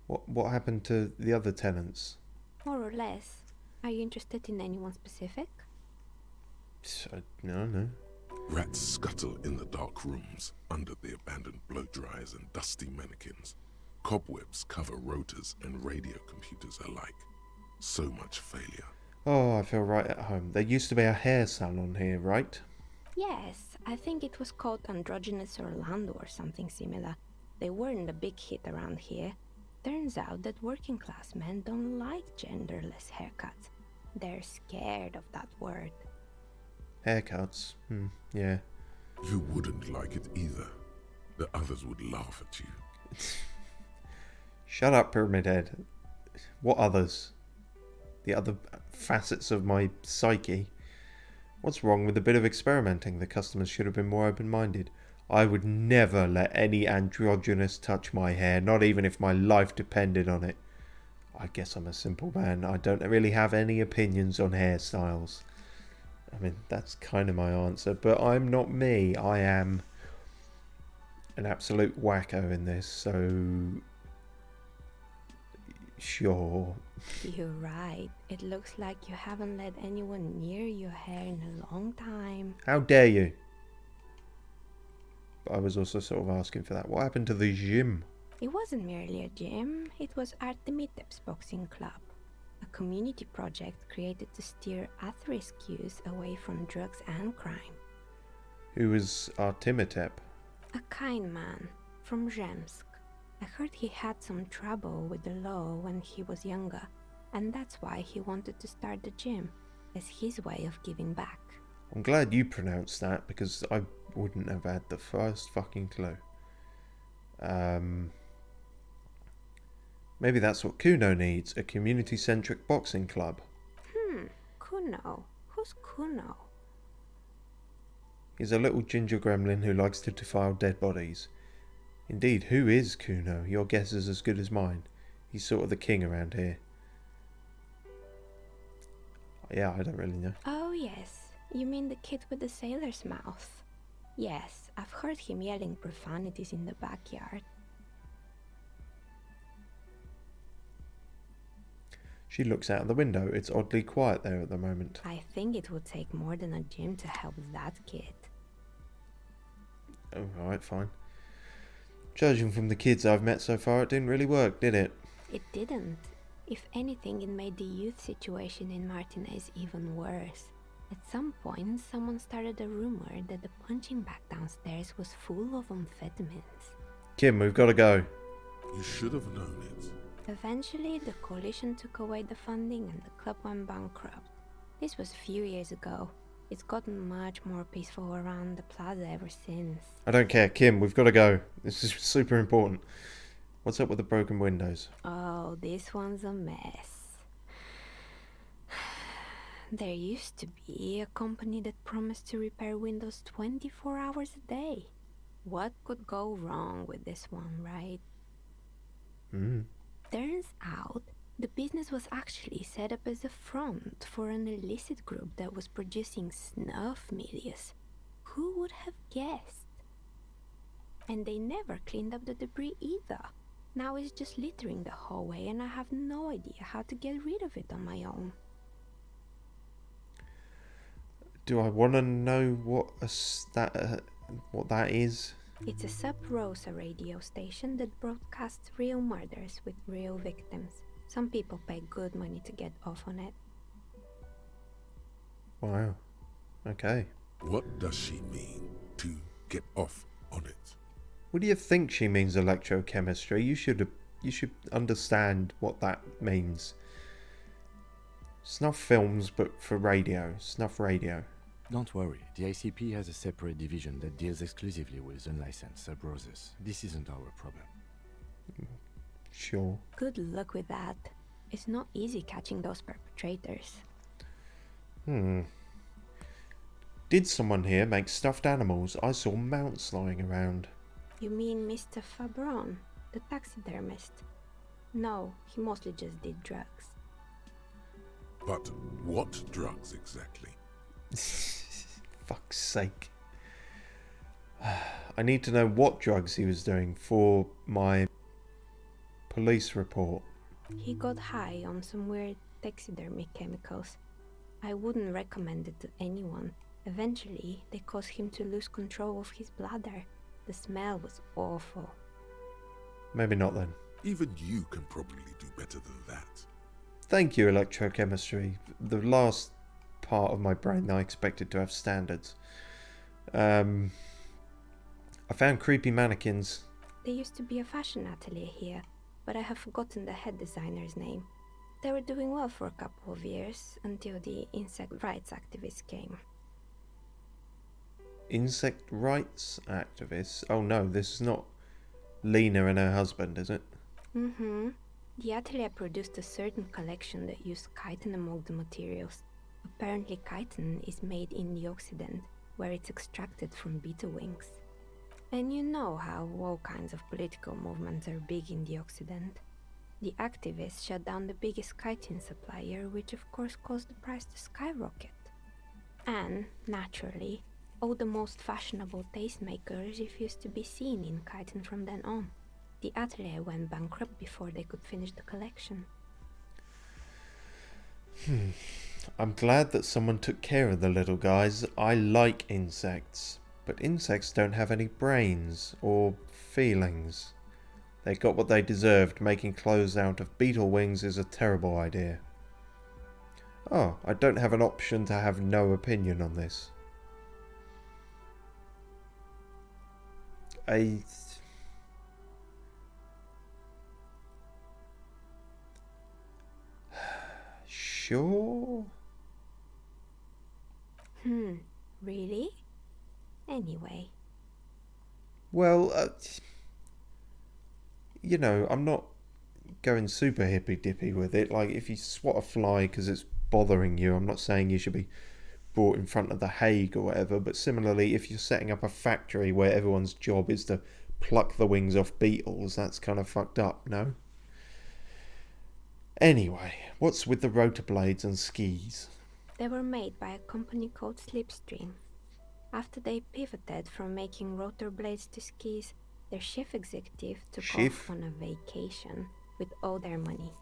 [SPEAKER 1] What happened to the other tenants?
[SPEAKER 7] More or less. Are you interested in anyone specific?
[SPEAKER 1] No.
[SPEAKER 3] Rats scuttle in the dark rooms, under the abandoned blow dryers and dusty mannequins. Cobwebs cover rotors and radio computers alike. So much failure.
[SPEAKER 1] Oh, I feel right at home. There used to be a hair salon here, right?
[SPEAKER 7] Yes, I think it was called Androgynous Orlando or something similar. They weren't a big hit around here. Turns out that working class men don't like genderless haircuts. They're scared of that word.
[SPEAKER 1] Haircuts? Yeah.
[SPEAKER 3] You wouldn't like it either. The others would laugh at you.
[SPEAKER 1] Shut up, Pyramid Head. What others? The other facets of my psyche? What's wrong with a bit of experimenting? The customers should have been more open-minded. I would never let any androgynous touch my hair, not even if my life depended on it. I guess I'm a simple man. I don't really have any opinions on hairstyles. I mean, that's kind of my answer, but I'm not me. I am an absolute wacko in this, so sure.
[SPEAKER 7] You're right. It looks like you haven't let anyone near your hair in a long time.
[SPEAKER 1] How dare you? But I was also sort of asking for that. What happened to the gym?
[SPEAKER 7] It wasn't merely a gym, it was Artemitep's boxing club. A community project created to steer at-risk youth away from drugs and crime.
[SPEAKER 1] Who was Artemitep?
[SPEAKER 7] A kind man from Zemsk. I heard he had some trouble with the law when he was younger, and that's why he wanted to start the gym, as his way of giving back.
[SPEAKER 1] I'm glad you pronounced that, because I wouldn't have had the first fucking clue. Maybe that's what Kuno needs, a community-centric boxing club.
[SPEAKER 7] Kuno? Who's Kuno?
[SPEAKER 1] He's a little ginger gremlin who likes to defile dead bodies. Indeed, who is Kuno? Your guess is as good as mine. He's sort of the king around here. Yeah, I don't really know.
[SPEAKER 7] Oh yes, you mean the kid with the sailor's mouth. Yes, I've heard him yelling profanities in the backyard.
[SPEAKER 1] She looks out of the window. It's oddly quiet there at the moment.
[SPEAKER 7] I think it would take more than a gym to help that kid.
[SPEAKER 1] Oh, alright, fine. Judging from the kids I've met so far, it didn't really work, did it?
[SPEAKER 7] It didn't. If anything, it made the youth situation in Martinez even worse. At some point, someone started a rumor that the punching bag downstairs was full of amphetamines.
[SPEAKER 1] Kim, we've got to go.
[SPEAKER 3] You should have known it.
[SPEAKER 7] Eventually, the coalition took away the funding and the club went bankrupt. This was a few years ago. It's gotten much more peaceful around the plaza ever since.
[SPEAKER 1] I don't care. Kim, we've got to go. This is super important. What's up with the broken windows?
[SPEAKER 7] Oh, this one's a mess. There used to be a company that promised to repair windows 24 hours a day. What could go wrong with this one, right? Turns out, the business was actually set up as a front for an illicit group that was producing snuff milias. Who would have guessed? And they never cleaned up the debris either. Now it's just littering the hallway and I have no idea how to get rid of it on my own.
[SPEAKER 1] Do I want to know what that is?
[SPEAKER 7] It's a sub-Rosa radio station that broadcasts real murders with real victims. Some people pay good money to get off on it.
[SPEAKER 1] Wow. Okay.
[SPEAKER 3] What does she mean to get off on it?
[SPEAKER 1] What do you think she means, electrochemistry? You should understand what that means. Snuff films, but for radio. Snuff radio.
[SPEAKER 2] Don't worry, the ICP has a separate division that deals exclusively with unlicensed sub-Roses. This isn't our problem.
[SPEAKER 1] Sure.
[SPEAKER 7] Good luck with that. It's not easy catching those perpetrators.
[SPEAKER 1] Did someone here make stuffed animals? I saw mounts lying around.
[SPEAKER 7] You mean Mr. Fabron, the taxidermist? No, he mostly just did drugs.
[SPEAKER 3] But what drugs exactly?
[SPEAKER 1] Fuck's sake. I need to know what drugs he was doing for my police report.
[SPEAKER 7] He got high on some weird taxidermy chemicals. I wouldn't recommend it to anyone. Eventually, they caused him to lose control of his bladder. The smell was awful.
[SPEAKER 1] Maybe not then.
[SPEAKER 3] Even you can probably do better than that.
[SPEAKER 1] Thank you, electrochemistry. The last part of my brain that I expected to have standards. I found creepy mannequins.
[SPEAKER 7] There used to be a fashion atelier here, but I have forgotten the head designer's name. They were doing well for a couple of years, until the insect rights activists came.
[SPEAKER 1] Insect rights activists? Oh no, this is not Lena and her husband, is it?
[SPEAKER 7] Mm-hmm. The atelier produced a certain collection that used chitin among the materials. Apparently chitin is made in the Occident, where it's extracted from beetle wings. And you know how all kinds of political movements are big in the Occident. The activists shut down the biggest chitin supplier, which of course caused the price to skyrocket. And, naturally, all the most fashionable tastemakers refused to be seen in chitin from then on. The atelier went bankrupt before they could finish the collection.
[SPEAKER 1] I'm glad that someone took care of the little guys. I like insects, but insects don't have any brains or feelings. They got what they deserved. Making clothes out of beetle wings is a terrible idea. Oh, I don't have an option to have no opinion on this. Sure?
[SPEAKER 7] Really? Anyway.
[SPEAKER 1] Well, you know, I'm not going super hippy-dippy with it. Like, if you swat a fly because it's bothering you, I'm not saying you should be brought in front of the Hague or whatever, but similarly, if you're setting up a factory where everyone's job is to pluck the wings off beetles, that's kind of fucked up, no? Anyway, what's with the rotor blades and skis?
[SPEAKER 7] They were made by a company called Slipstream. After they pivoted from making rotor blades to skis, their chief executive took off on a vacation with all their money.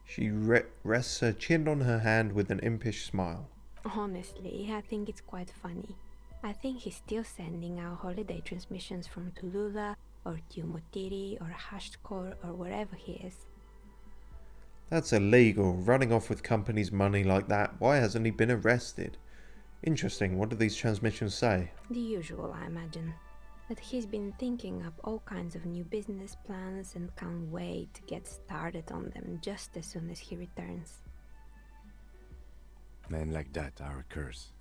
[SPEAKER 1] She rests her chin on her hand with an impish smile.
[SPEAKER 7] Honestly, I think it's quite funny. I think he's still sending out holiday transmissions from Tulula or Tiumotiri or Hashtkor or wherever he is.
[SPEAKER 1] That's illegal, running off with company's money like that. Why hasn't he been arrested? Interesting, what do these transmissions say?
[SPEAKER 7] The usual, I imagine. That he's been thinking up all kinds of new business plans and can't wait to get started on them just as soon as he returns.
[SPEAKER 2] Men like that are a curse.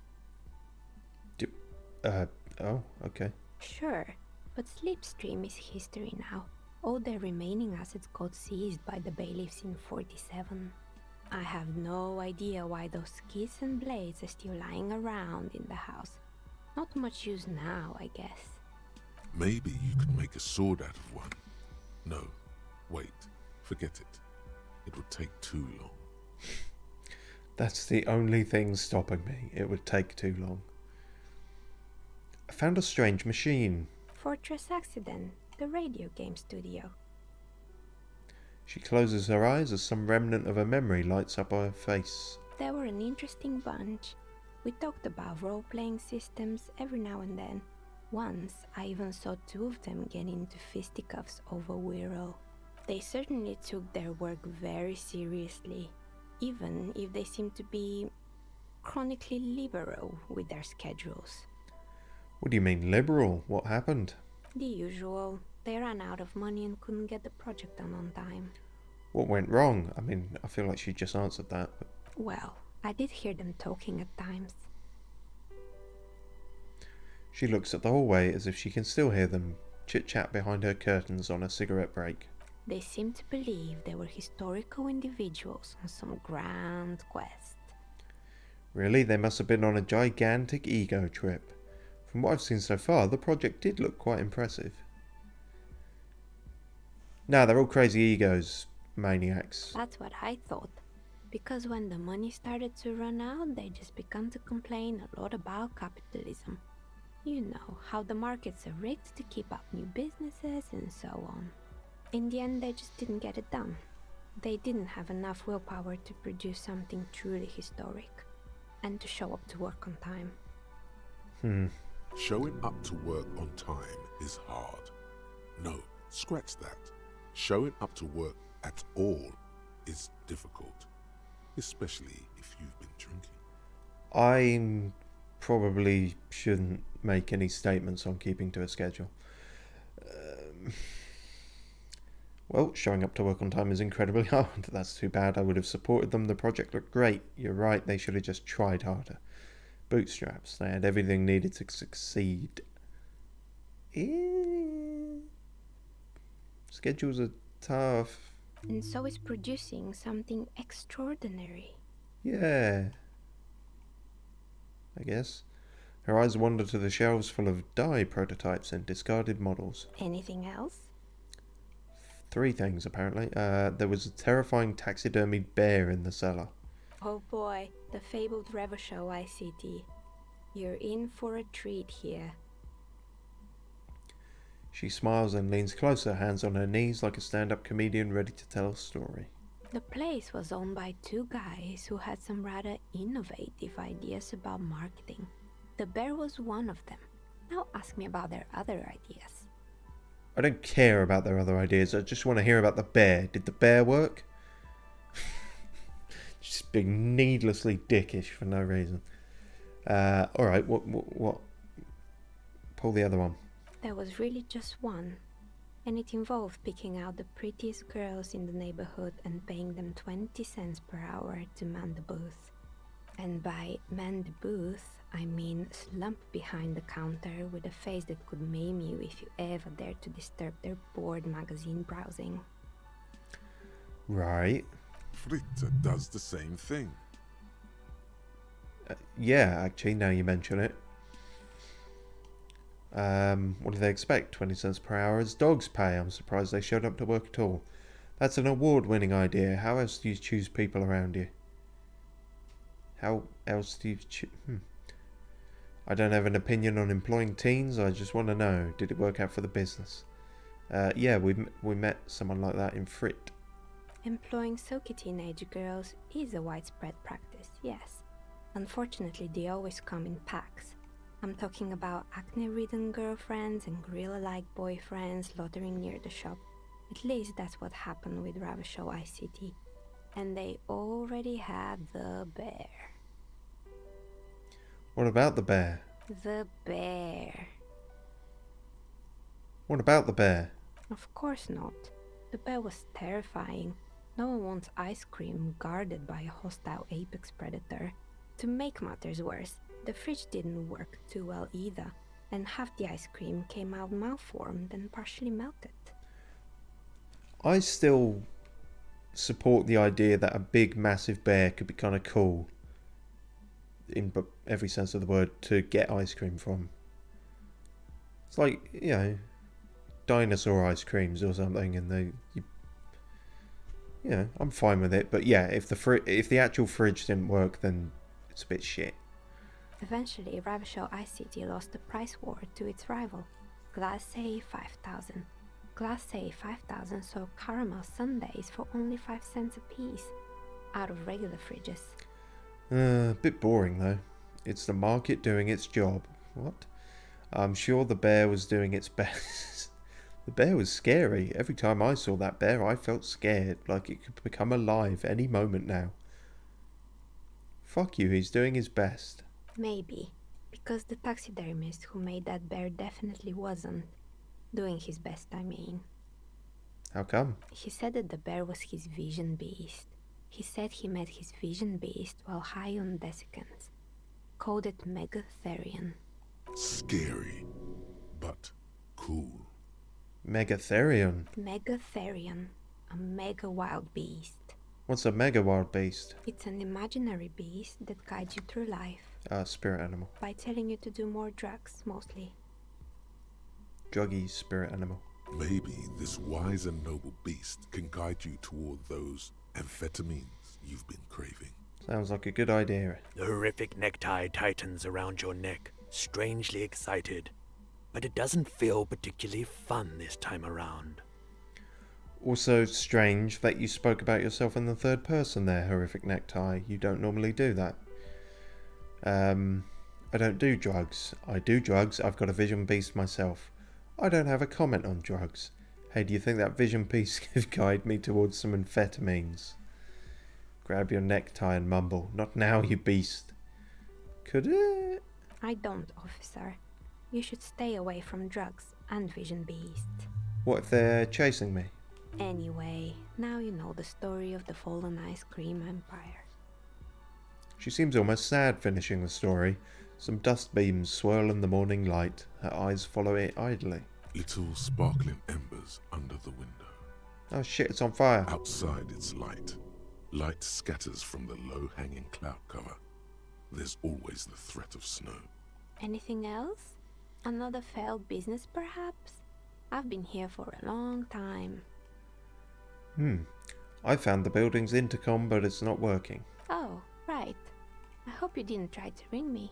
[SPEAKER 1] Oh, okay.
[SPEAKER 7] Sure, but Slipstream is history now. All their remaining assets got seized by the bailiffs in 47. I have no idea why those skis and blades are still lying around in the house. Not much use now, I guess.
[SPEAKER 3] Maybe you could make a sword out of one. No, wait, forget it. It would take too long.
[SPEAKER 1] That's the only thing stopping me. It would take too long. I found a strange machine.
[SPEAKER 7] Fortress Accident, the radio game studio.
[SPEAKER 1] She closes her eyes as some remnant of her memory lights up her face.
[SPEAKER 7] They were an interesting bunch. We talked about role-playing systems every now and then. Once, I even saw two of them get into fisticuffs over Wirral. They certainly took their work very seriously, even if they seemed to be chronically liberal with their schedules.
[SPEAKER 1] What do you mean, liberal? What happened?
[SPEAKER 7] The usual. They ran out of money and couldn't get the project done on time.
[SPEAKER 1] What went wrong? I mean, I feel like she just answered that. But...
[SPEAKER 7] Well, I did hear them talking at times.
[SPEAKER 1] She looks at the hallway as if she can still hear them chit-chat behind her curtains on a cigarette break.
[SPEAKER 7] They seemed to believe they were historical individuals on some grand quest.
[SPEAKER 1] Really? They must have been on a gigantic ego trip. From what I've seen so far, the project did look quite impressive. Nah, they're all crazy egos, maniacs.
[SPEAKER 7] That's what I thought. Because when the money started to run out, they just began to complain a lot about capitalism. You know, how the markets are rigged to keep up new businesses and so on. In the end, they just didn't get it done. They didn't have enough willpower to produce something truly historic, and to show up to work on time.
[SPEAKER 3] Showing up to work on time is hard. No, scratch that. Showing up to work at all is difficult, especially if you've been drinking.
[SPEAKER 1] I probably shouldn't make any statements on keeping to a schedule. Well, showing up to work on time is incredibly hard. That's too bad. I would have supported them. The project looked great. You're right, they should have just tried harder. Bootstraps. They had everything needed to succeed. Schedules are tough.
[SPEAKER 7] and so is producing something extraordinary.
[SPEAKER 1] Yeah. I guess. Her eyes wander to the shelves full of dye prototypes and discarded models.
[SPEAKER 7] Anything else?
[SPEAKER 1] 3 things, apparently. There was a terrifying taxidermied bear in the cellar.
[SPEAKER 7] Oh boy, the fabled Revachol ICT. You're in for a treat here.
[SPEAKER 1] She smiles and leans closer, hands on her knees like a stand-up comedian ready to tell a story.
[SPEAKER 7] The place was owned by 2 guys who had some rather innovative ideas about marketing. The bear was one of them. Now ask me about their other ideas.
[SPEAKER 1] I don't care about their other ideas, I just want to hear about the bear. Did the bear work? Just being needlessly dickish for no reason. Alright, what? Pull the other one.
[SPEAKER 7] There was really just one, and it involved picking out the prettiest girls in the neighborhood and paying them 20 cents per hour to man the booth. And by man the booth, I mean slump behind the counter with a face that could maim you if you ever dared to disturb their bored magazine browsing.
[SPEAKER 1] Right.
[SPEAKER 3] Fritta does the same thing.
[SPEAKER 1] Yeah, actually, now you mention it. What do they expect? 20 cents per hour as dogs pay. I'm surprised they showed up to work at all. That's an award-winning idea. How else do you choose people around you? How else do you choose... I don't have an opinion on employing teens. I just want to know, did it work out for the business? Yeah, we met someone like that in Frit.
[SPEAKER 7] Employing silky teenage girls is a widespread practice, yes. Unfortunately, they always come in packs. I'm talking about acne-ridden girlfriends and gorilla-like boyfriends loitering near the shop. At least that's what happened with Revachol ICT. And they already had the bear.
[SPEAKER 1] What about the bear?
[SPEAKER 7] The bear.
[SPEAKER 1] What about the bear?
[SPEAKER 7] Of course not. The bear was terrifying. No one wants ice cream guarded by a hostile apex predator. To make matters worse, the fridge didn't work too well either, and half the ice cream came out malformed and partially melted.
[SPEAKER 1] I still support the idea that a big, massive bear could be kind of cool, in every sense of the word, to get ice cream from. It's like, you know, dinosaur ice creams or something, and I'm fine with it. But yeah, if the actual fridge didn't work, then it's a bit shit.
[SPEAKER 7] Eventually, Revachol ICT lost the price war to its rival, Glace 5000. Glace 5000 sold caramel sundaes for only 5 cents a piece, out of regular fridges.
[SPEAKER 1] A bit boring though. It's the market doing its job. What? I'm sure the bear was doing its best. The bear was scary. Every time I saw that bear, I felt scared, like it could become alive any moment now. Fuck you, he's doing his best.
[SPEAKER 7] Maybe, because the taxidermist who made that bear definitely wasn't. Doing his best, I mean.
[SPEAKER 1] How come?
[SPEAKER 7] He said that the bear was his vision beast. He said he met his vision beast while high on desiccants. Called it Megatherion.
[SPEAKER 3] Scary, but cool.
[SPEAKER 1] Megatherion.
[SPEAKER 7] Megatherion, a mega wild beast.
[SPEAKER 1] What's a mega wild beast?
[SPEAKER 7] It's an imaginary beast that guides you through life.
[SPEAKER 1] Spirit animal.
[SPEAKER 7] By telling you to do more drugs, mostly.
[SPEAKER 1] Druggy spirit animal.
[SPEAKER 3] Maybe this wise and noble beast can guide you toward those amphetamines you've been craving.
[SPEAKER 1] Sounds like a good idea.
[SPEAKER 8] The horrific necktie tightens around your neck, strangely excited. But it doesn't feel particularly fun this time around.
[SPEAKER 1] Also strange that you spoke about yourself in the third person there, horrific necktie. You don't normally do that. I don't do drugs. I do drugs. I've got a vision beast myself. I don't have a comment on drugs. Hey, do you think that vision piece could guide me towards some amphetamines? Grab your necktie and mumble. Not now, you beast. Could it?
[SPEAKER 7] I don't, officer. You should stay away from drugs and vision beasts.
[SPEAKER 1] What if they're chasing me?
[SPEAKER 7] Anyway, now you know the story of the fallen ice cream empire.
[SPEAKER 1] She seems almost sad finishing the story. Some dust beams swirl in the morning light. Her eyes follow it idly.
[SPEAKER 3] Little sparkling embers under the window.
[SPEAKER 1] Oh shit, it's on fire.
[SPEAKER 3] Outside it's light. Light scatters from the low-hanging cloud cover. There's always the threat of snow.
[SPEAKER 7] Anything else? Another failed business, perhaps? I've been here for a long time.
[SPEAKER 1] I found the building's intercom, but it's not working.
[SPEAKER 7] Oh, right. I hope you didn't try to ring me.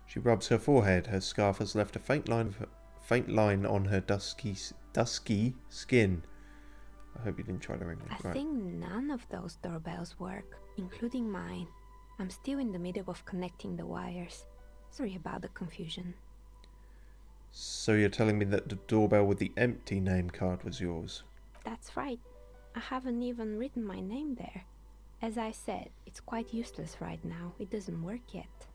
[SPEAKER 1] She rubs her forehead. Her scarf has left a faint line on her dusky skin. I hope you didn't try to ring me.
[SPEAKER 7] I think none of those doorbells work, including mine. I'm still in the middle of connecting the wires. Sorry about the confusion.
[SPEAKER 1] So you're telling me that the doorbell with the empty name card was yours?
[SPEAKER 7] That's right. I haven't even written my name there. As I said, it's quite useless right now. It doesn't work yet.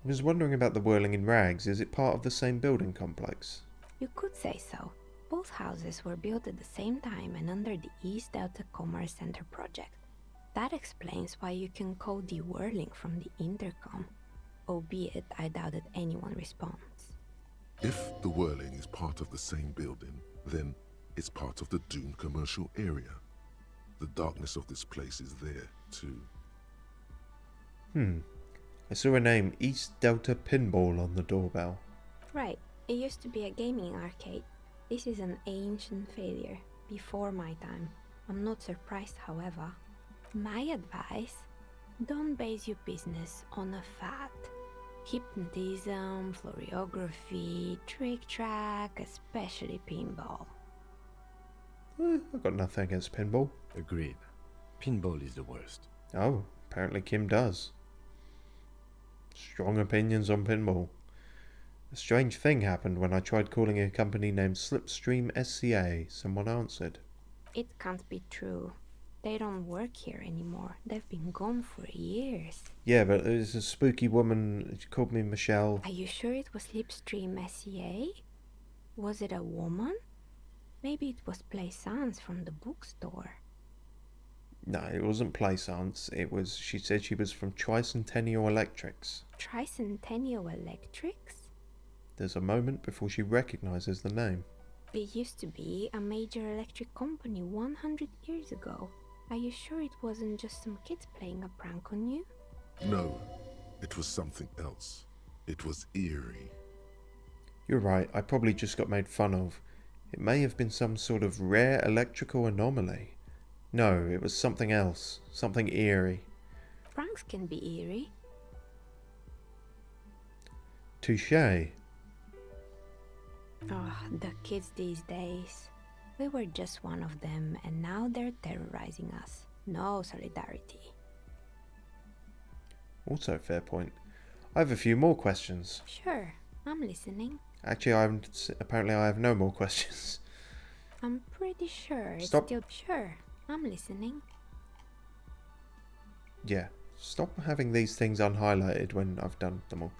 [SPEAKER 1] I was wondering about the whirling in rags. Is it part of the same building complex?
[SPEAKER 7] You could say so. Both houses were built at the same time and under the East Delta Commerce Center project. That explains why you can call the whirling from the intercom, albeit I doubt that anyone responds.
[SPEAKER 3] If the whirling is part of the same building, then it's part of the Dune commercial area. The darkness of this place is there, too.
[SPEAKER 1] I saw a name, East Delta Pinball, on the doorbell.
[SPEAKER 7] Right. It used to be a gaming arcade. This is an ancient failure, before my time. I'm not surprised, however. My advice, don't base your business on a fad. Hypnotism, floriography, trick track, especially pinball.
[SPEAKER 1] I've got nothing against pinball.
[SPEAKER 2] Agreed. Pinball is the worst.
[SPEAKER 1] Oh, apparently Kim does. Strong opinions on pinball. A strange thing happened when I tried calling a company named Slipstream SCA. Someone answered.
[SPEAKER 7] It can't be true. They don't work here anymore. They've been gone for years.
[SPEAKER 1] Yeah, but there's a spooky woman. She called me Michelle.
[SPEAKER 7] Are you sure it was Slipstream SCA? Was it a woman? Maybe it was Plaisance from the bookstore.
[SPEAKER 1] No, it wasn't Plaisance. It was. She said she was from Tricentennial Electrics.
[SPEAKER 7] Tricentennial Electrics?
[SPEAKER 1] There's a moment before she recognizes the name.
[SPEAKER 7] It used to be a major electric company 100 years ago. Are you sure it wasn't just some kids playing a prank on you?
[SPEAKER 3] No, it was something else. It was eerie.
[SPEAKER 1] You're right, I probably just got made fun of. It may have been some sort of rare electrical anomaly. No, it was something else. Something eerie.
[SPEAKER 7] Pranks can be eerie.
[SPEAKER 1] Touché.
[SPEAKER 7] Oh, the kids these days. We were just one of them, and now they're terrorizing us. No solidarity.
[SPEAKER 1] Also, fair point. I have a few more questions.
[SPEAKER 7] Sure, I'm listening.
[SPEAKER 1] Actually, apparently I have no more questions.
[SPEAKER 7] I'm pretty sure it's
[SPEAKER 1] Stop.
[SPEAKER 7] still... Sure, I'm listening.
[SPEAKER 1] Yeah, stop having these things unhighlighted when I've done them all.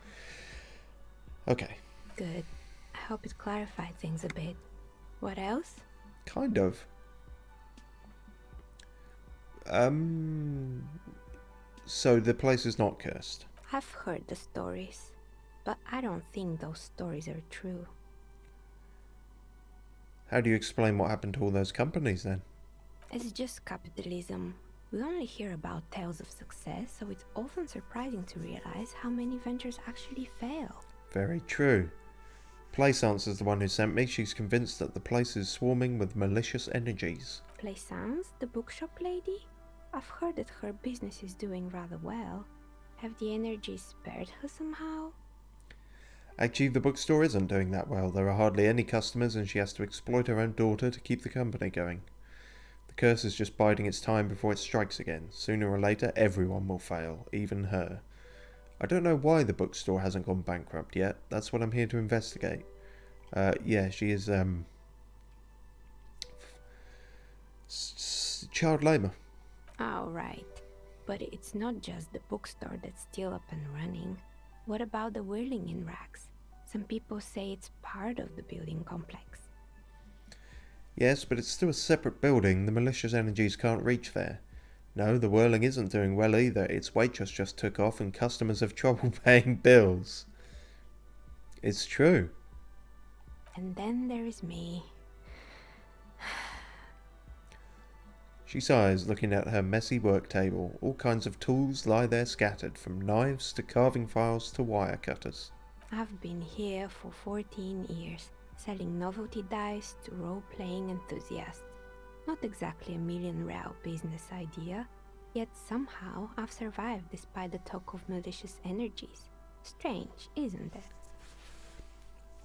[SPEAKER 1] Okay.
[SPEAKER 7] Good. I hope it clarified things a bit. What else?
[SPEAKER 1] Kind of. So the place is not cursed.
[SPEAKER 7] I've heard the stories, but I don't think those stories are true.
[SPEAKER 1] How do you explain what happened to all those companies then?
[SPEAKER 7] It's just capitalism. We only hear about tales of success, so it's often surprising to realize how many ventures actually fail.
[SPEAKER 1] Very true. Plaisance is the one who sent me. She's convinced that the place is swarming with malicious energies.
[SPEAKER 7] Plaisance, the bookshop lady? I've heard that her business is doing rather well. Have the energies spared her somehow?
[SPEAKER 1] Actually, the bookstore isn't doing that well. There are hardly any customers and she has to exploit her own daughter to keep the company going. The curse is just biding its time before it strikes again. Sooner or later, everyone will fail, even her. I don't know why the bookstore hasn't gone bankrupt yet. That's what I'm here to investigate. Yeah, she is, child labour.
[SPEAKER 7] Oh, right. But it's not just the bookstore that's still up and running. What about the whirling in rags? Some people say it's part of the building complex.
[SPEAKER 1] Yes, but it's still a separate building. The malicious energies can't reach there. No, the whirling isn't doing well either. Its waitress just took off and customers have trouble paying bills. It's true.
[SPEAKER 7] And then there is me.
[SPEAKER 1] She sighs, looking at her messy work table. All kinds of tools lie there scattered, from knives to carving files to wire cutters.
[SPEAKER 7] I've been here for 14 years, selling novelty dice to role-playing enthusiasts. Not exactly a million-real business idea, yet somehow I've survived despite the talk of malicious energies. Strange, isn't it?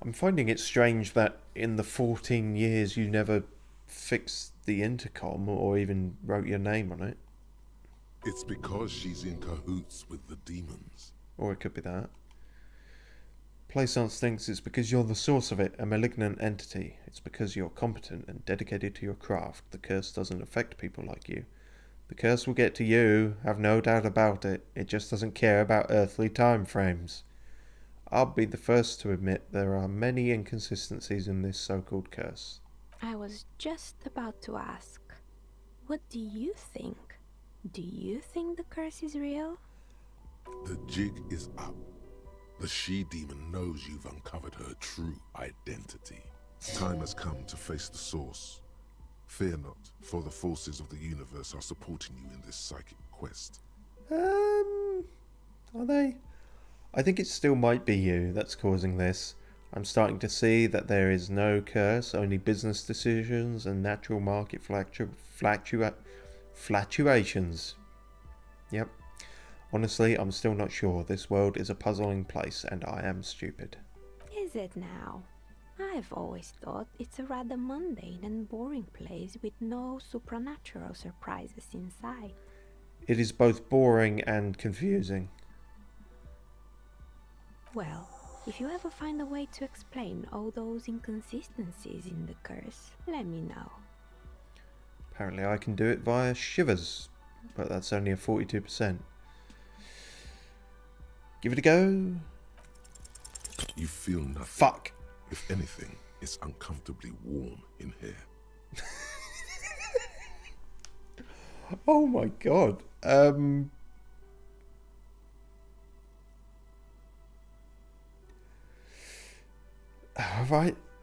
[SPEAKER 1] I'm finding it strange that in the 14 years you never fixed the intercom or even wrote your name on it.
[SPEAKER 3] It's because she's in cahoots with the demons.
[SPEAKER 1] Or it could be that. Plaisance thinks it's because you're the source of it, a malignant entity. It's because you're competent and dedicated to your craft. The curse doesn't affect people like you. The curse will get to you, have no doubt about it. It just doesn't care about earthly time frames. I'll be the first to admit there are many inconsistencies in this so-called curse.
[SPEAKER 7] I was just about to ask, what do you think? Do you think the curse is real?
[SPEAKER 3] The jig is up. The she-demon knows you've uncovered her true identity. Time has come to face the source. Fear not, for the forces of the universe are supporting you in this psychic quest.
[SPEAKER 1] Are they? I think it still might be you that's causing this. I'm starting to see that there is no curse, only business decisions and natural market fluctuations. Yep. Honestly, I'm still not sure. This world is a puzzling place, and I am stupid.
[SPEAKER 7] Is it now? I've always thought it's a rather mundane and boring place with no supernatural surprises inside.
[SPEAKER 1] It is both boring and confusing.
[SPEAKER 7] Well, if you ever find a way to explain all those inconsistencies in the curse, let me know.
[SPEAKER 1] Apparently I can do it via shivers, but that's only a 42%. Give it a go.
[SPEAKER 3] You feel nothing.
[SPEAKER 1] Fuck.
[SPEAKER 3] If anything, it's uncomfortably warm in here.
[SPEAKER 1] Oh my god.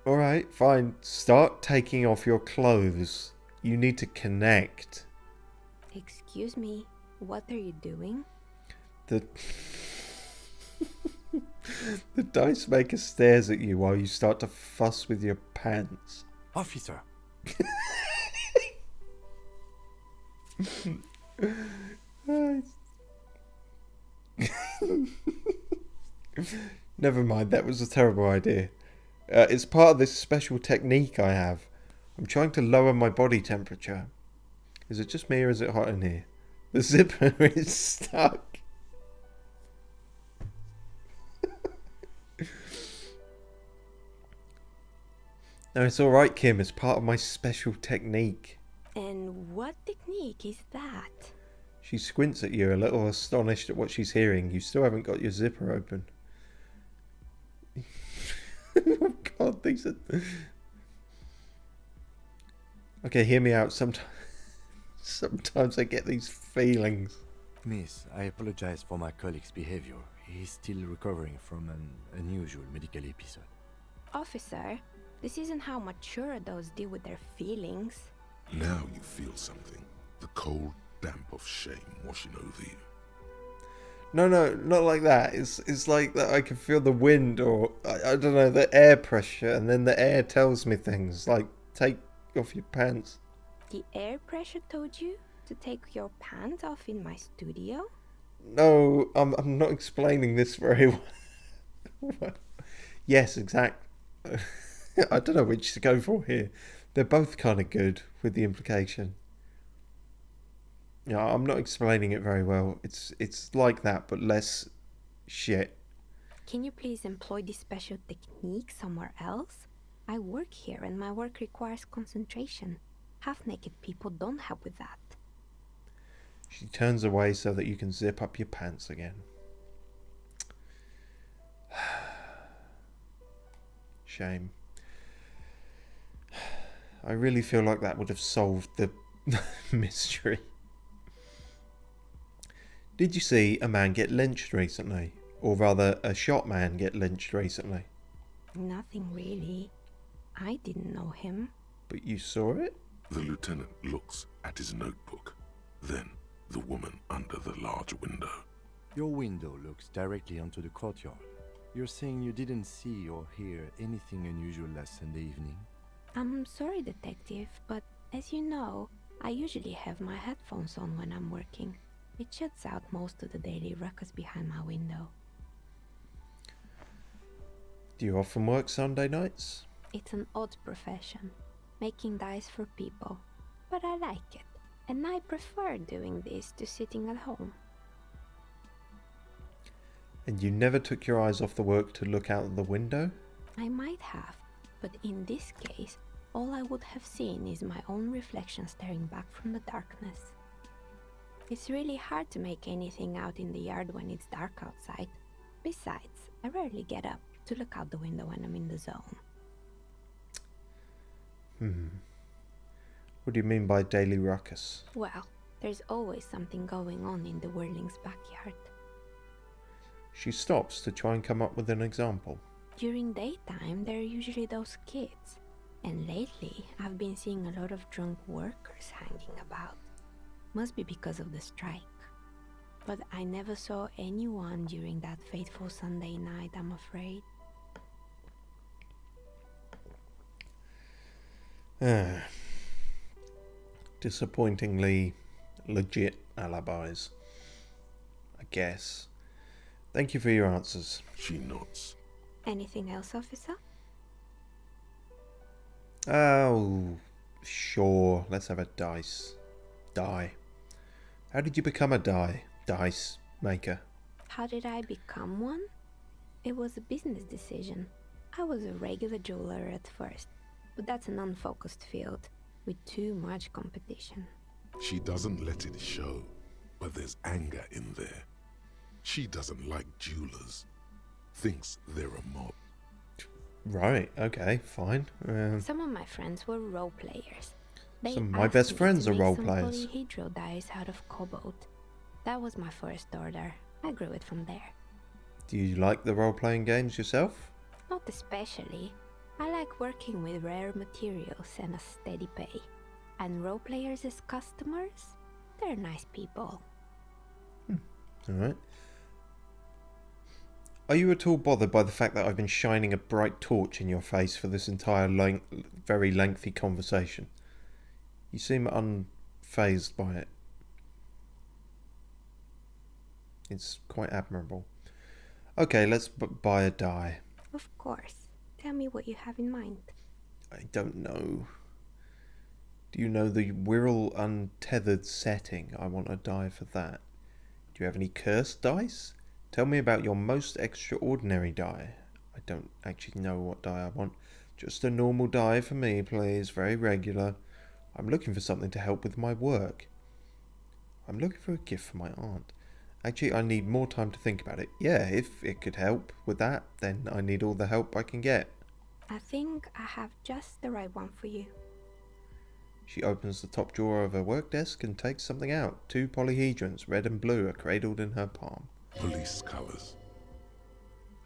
[SPEAKER 1] Alright, fine. Start taking off your clothes. You need to connect.
[SPEAKER 7] Excuse me, what are you doing?
[SPEAKER 1] The the dice maker stares at you while you start to fuss with your pants.
[SPEAKER 2] Officer!
[SPEAKER 1] Never mind, that was a terrible idea. It's part of this special technique I have. I'm trying to lower my body temperature. Is it just me or is it hot in here? The zipper is stuck. No, it's alright, Kim. It's part of my special technique.
[SPEAKER 7] And what technique is that?
[SPEAKER 1] She squints at you, a little astonished at what she's hearing. You still haven't got your zipper open. Oh god, these are... Okay, hear me out. Sometimes I get these feelings.
[SPEAKER 2] Miss, I apologize for my colleague's behavior. He's still recovering from an unusual medical episode.
[SPEAKER 7] Officer, this isn't how mature adults deal with their feelings.
[SPEAKER 3] Now you feel something. The cold damp of shame washing over you.
[SPEAKER 1] No, not like that. It's like that I can feel the wind or, I don't know, the air pressure. And then the air tells me things like, take off your pants.
[SPEAKER 7] The air pressure told you to take your pants off in my studio?
[SPEAKER 1] No, I'm not explaining this very well. Yes, exact. I don't know which to go for here. They're both kind of good with the implication. Yeah, I'm not explaining it very well. It's like that, but less shit.
[SPEAKER 7] Can you please employ this special technique somewhere else? I work here and my work requires concentration. Half-naked people don't help with that.
[SPEAKER 1] She turns away so that you can zip up your pants again. Shame. I really feel like that would have solved the mystery. Did you see a man get lynched recently? Or rather, a shot man get lynched recently?
[SPEAKER 7] Nothing really. I didn't know him.
[SPEAKER 1] But you saw it?
[SPEAKER 3] The lieutenant looks at his notebook. Then, the woman under the large window.
[SPEAKER 2] Your window looks directly onto the courtyard. You're saying you didn't see or hear anything unusual last Sunday evening?
[SPEAKER 7] I'm sorry, Detective, but as you know, I usually have my headphones on when I'm working. It shuts out most of the daily ruckus behind my window.
[SPEAKER 1] Do you often work Sunday nights?
[SPEAKER 7] It's an odd profession, making dice for people, but I like it, and I prefer doing this to sitting at home.
[SPEAKER 1] And you never took your eyes off the work to look out the window?
[SPEAKER 7] I might have, but in this case, all I would have seen is my own reflection staring back from the darkness. It's really hard to make anything out in the yard when it's dark outside. Besides, I rarely get up to look out the window when I'm in the zone.
[SPEAKER 1] What do you mean by daily ruckus?
[SPEAKER 7] Well, there's always something going on in the Whirling's backyard.
[SPEAKER 1] She stops to try and come up with an example.
[SPEAKER 7] During daytime, there are usually those kids. And lately, I've been seeing a lot of drunk workers hanging about. Must be because of the strike. But I never saw anyone during that fateful Sunday night, I'm afraid.
[SPEAKER 1] Disappointingly legit alibis, I guess. Thank you for your answers.
[SPEAKER 3] She nods.
[SPEAKER 7] Anything else, officer?
[SPEAKER 1] Oh, sure. Let's have a dice. Die. How did you become a dice maker?
[SPEAKER 7] How did I become one? It was a business decision. I was a regular jeweler at first, but that's an unfocused field with too much competition.
[SPEAKER 3] She doesn't let it show, but there's anger in there. She doesn't like jewelers. Thinks they're a mob.
[SPEAKER 1] Right, okay, fine.
[SPEAKER 7] Some of my friends were role players. They
[SPEAKER 1] Some of my
[SPEAKER 7] asked
[SPEAKER 1] best
[SPEAKER 7] me
[SPEAKER 1] friends
[SPEAKER 7] to
[SPEAKER 1] are
[SPEAKER 7] make
[SPEAKER 1] role
[SPEAKER 7] some
[SPEAKER 1] players.
[SPEAKER 7] polyhedral dice out of cobalt. That was my first order. I grew it from there.
[SPEAKER 1] Do you like the role-playing games yourself?
[SPEAKER 7] Not especially. I like working with rare materials and a steady pay. And role players as customers? They're nice people.
[SPEAKER 1] Alright. Are you at all bothered by the fact that I've been shining a bright torch in your face for this entire very lengthy conversation? You seem unfazed by it. It's quite admirable. Okay, let's buy a die.
[SPEAKER 7] Of course. Tell me what you have in mind.
[SPEAKER 1] I don't know. Do you know the Wirral untethered setting? I want a die for that. Do you have any cursed dice? Tell me about your most extraordinary die. I don't actually know what die I want. Just a normal die for me, please. Very regular. I'm looking for something to help with my work. I'm looking for a gift for my aunt. Actually, I need more time to think about it. Yeah, if it could help with that, then I need all the help I can get.
[SPEAKER 7] I think I have just the right one for you.
[SPEAKER 1] She opens the top drawer of her work desk and takes something out. 2 polyhedrons, red and blue, are cradled in her palm.
[SPEAKER 3] Police colours.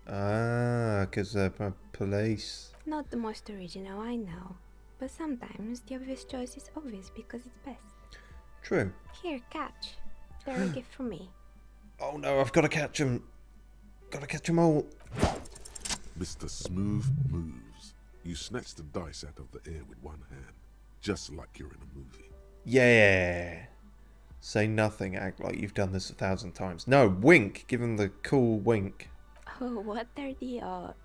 [SPEAKER 1] Ah, because they're police.
[SPEAKER 7] Not the most original, I know. But sometimes the obvious choice is obvious because it's best.
[SPEAKER 1] True.
[SPEAKER 7] Here, catch. They're a gift from me.
[SPEAKER 1] Oh no, I've got to catch them. Got to catch them all.
[SPEAKER 3] Mr. Smooth moves. You snatch the dice out of the air with one hand, just like you're in a movie.
[SPEAKER 1] Yeah. Say nothing, act like you've done this 1,000 times. No, wink. Give them the cool wink.
[SPEAKER 7] Oh, what are the odds?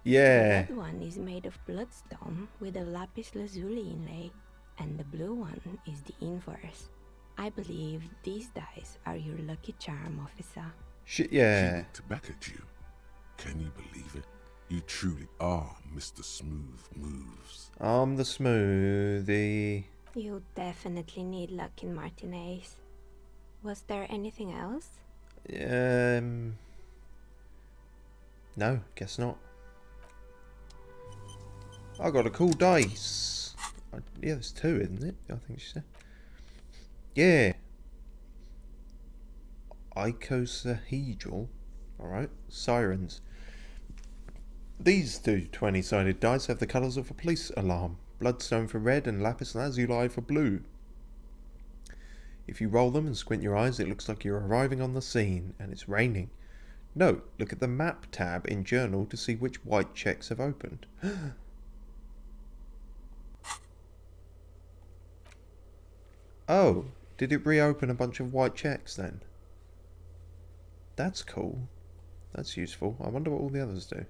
[SPEAKER 1] Yeah.
[SPEAKER 7] The red one is made of bloodstone with a lapis lazuli inlay, and the blue one is the inverse. I believe these dice are your lucky charm, officer.
[SPEAKER 1] Shit,
[SPEAKER 3] She
[SPEAKER 1] yeah.
[SPEAKER 3] looked back at you. Can you believe it? You truly are Mr. Smooth Moves.
[SPEAKER 1] I'm the smoothie.
[SPEAKER 7] You definitely need luck in Martinez. Was there anything else?
[SPEAKER 1] No, guess not. I got a cool dice. Yeah, there's 2, isn't it? I think she said. Yeah. Icosahedral. Alright. Sirens. These 2 20-sided dice have the colours of a police alarm. bloodstone for red, and lapis lazuli for blue. If you roll them and squint your eyes, it looks like you're arriving on the scene, and it's raining. Note, look at the map tab in journal to see which white checks have opened. Oh, did it reopen a bunch of white checks then? That's cool. That's useful. I wonder what all the others do.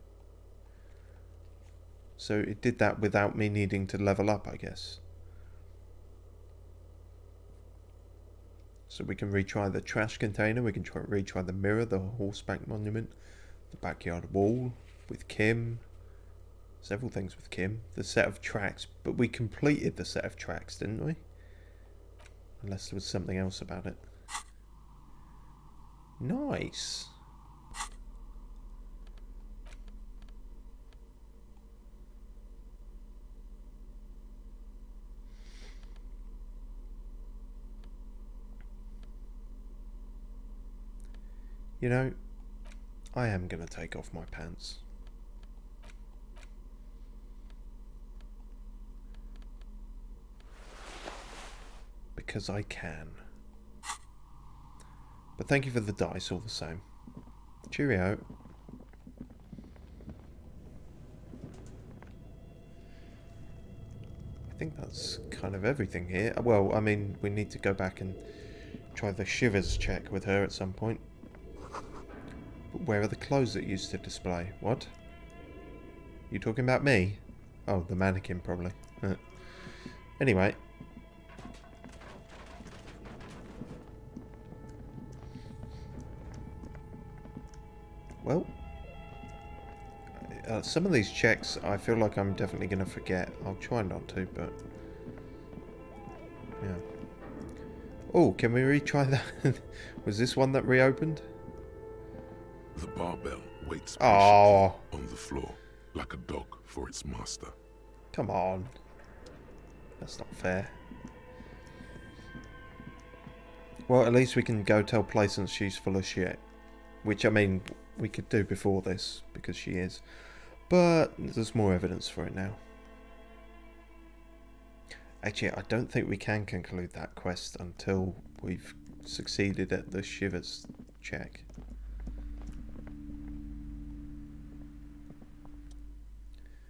[SPEAKER 1] So it did that without me needing to level up, I guess. So we can retry the trash container, we can retry the mirror, the horseback monument, the backyard wall with Kim. Several things with Kim. The set of tracks, but we completed the set of tracks, didn't we? Unless there was something else about it. Nice. You know, I am going to take off my pants. Because I can. But thank you for the dice all the same. Cheerio. I think that's kind of everything here. Well, I mean, we need to go back and try the shivers check with her at some point. But where are the clothes that used to display? What? You talking about me? Oh, the mannequin probably. Anyway. Well, some of these checks I feel like I'm definitely going to forget. I'll try not to, but yeah. Oh, can we retry that? Was this one that reopened?
[SPEAKER 3] The barbell waits
[SPEAKER 1] Oh,
[SPEAKER 3] on the floor, like a dog for its master.
[SPEAKER 1] come on. That's not fair. Well, at least we can go tell Placence she's full of shit. Which, I mean, we could do before this, because she is. But there's more evidence for it now. Actually, I don't think we can conclude that quest until we've succeeded at the shivers check.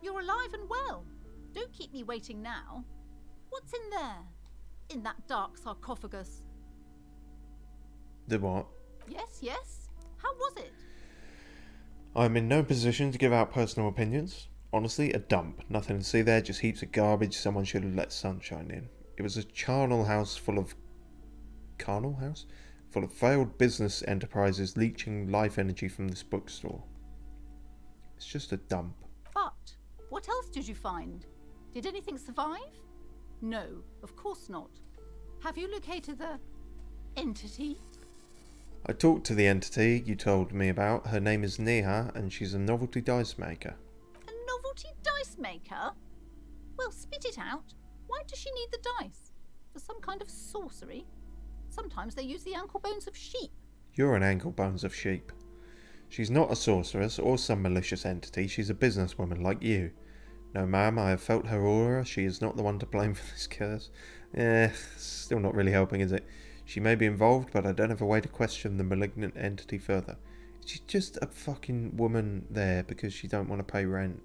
[SPEAKER 9] You're alive and well. Don't keep me waiting now. What's in there? In that dark sarcophagus?
[SPEAKER 1] The what?
[SPEAKER 9] Yes, yes. How was it?
[SPEAKER 1] I'm in no position to give out personal opinions. Honestly, a dump. Nothing to see there, just heaps of garbage someone should have let sunshine in. It was a charnel house full of... Carnal house? Full of failed business enterprises leeching life energy from this bookstore. It's just a dump.
[SPEAKER 9] But what else did you find? Did anything survive? No, of course not. Have you located the entity?
[SPEAKER 1] I talked to the entity you told me about. Her name is Neha, and she's a novelty dice maker.
[SPEAKER 9] A novelty dice maker? Well, spit it out. Why does she need the dice? For some kind of sorcery? Sometimes they use the ankle bones of sheep.
[SPEAKER 1] You're an ankle bones of sheep. She's not a sorceress or some malicious entity. She's a businesswoman like you. No, ma'am, I have felt her aura. She is not the one to blame for this curse. Still not really helping, is it? She may be involved, but I don't have a way to question the malignant entity further. She's just a fucking woman there because she don't want to pay rent.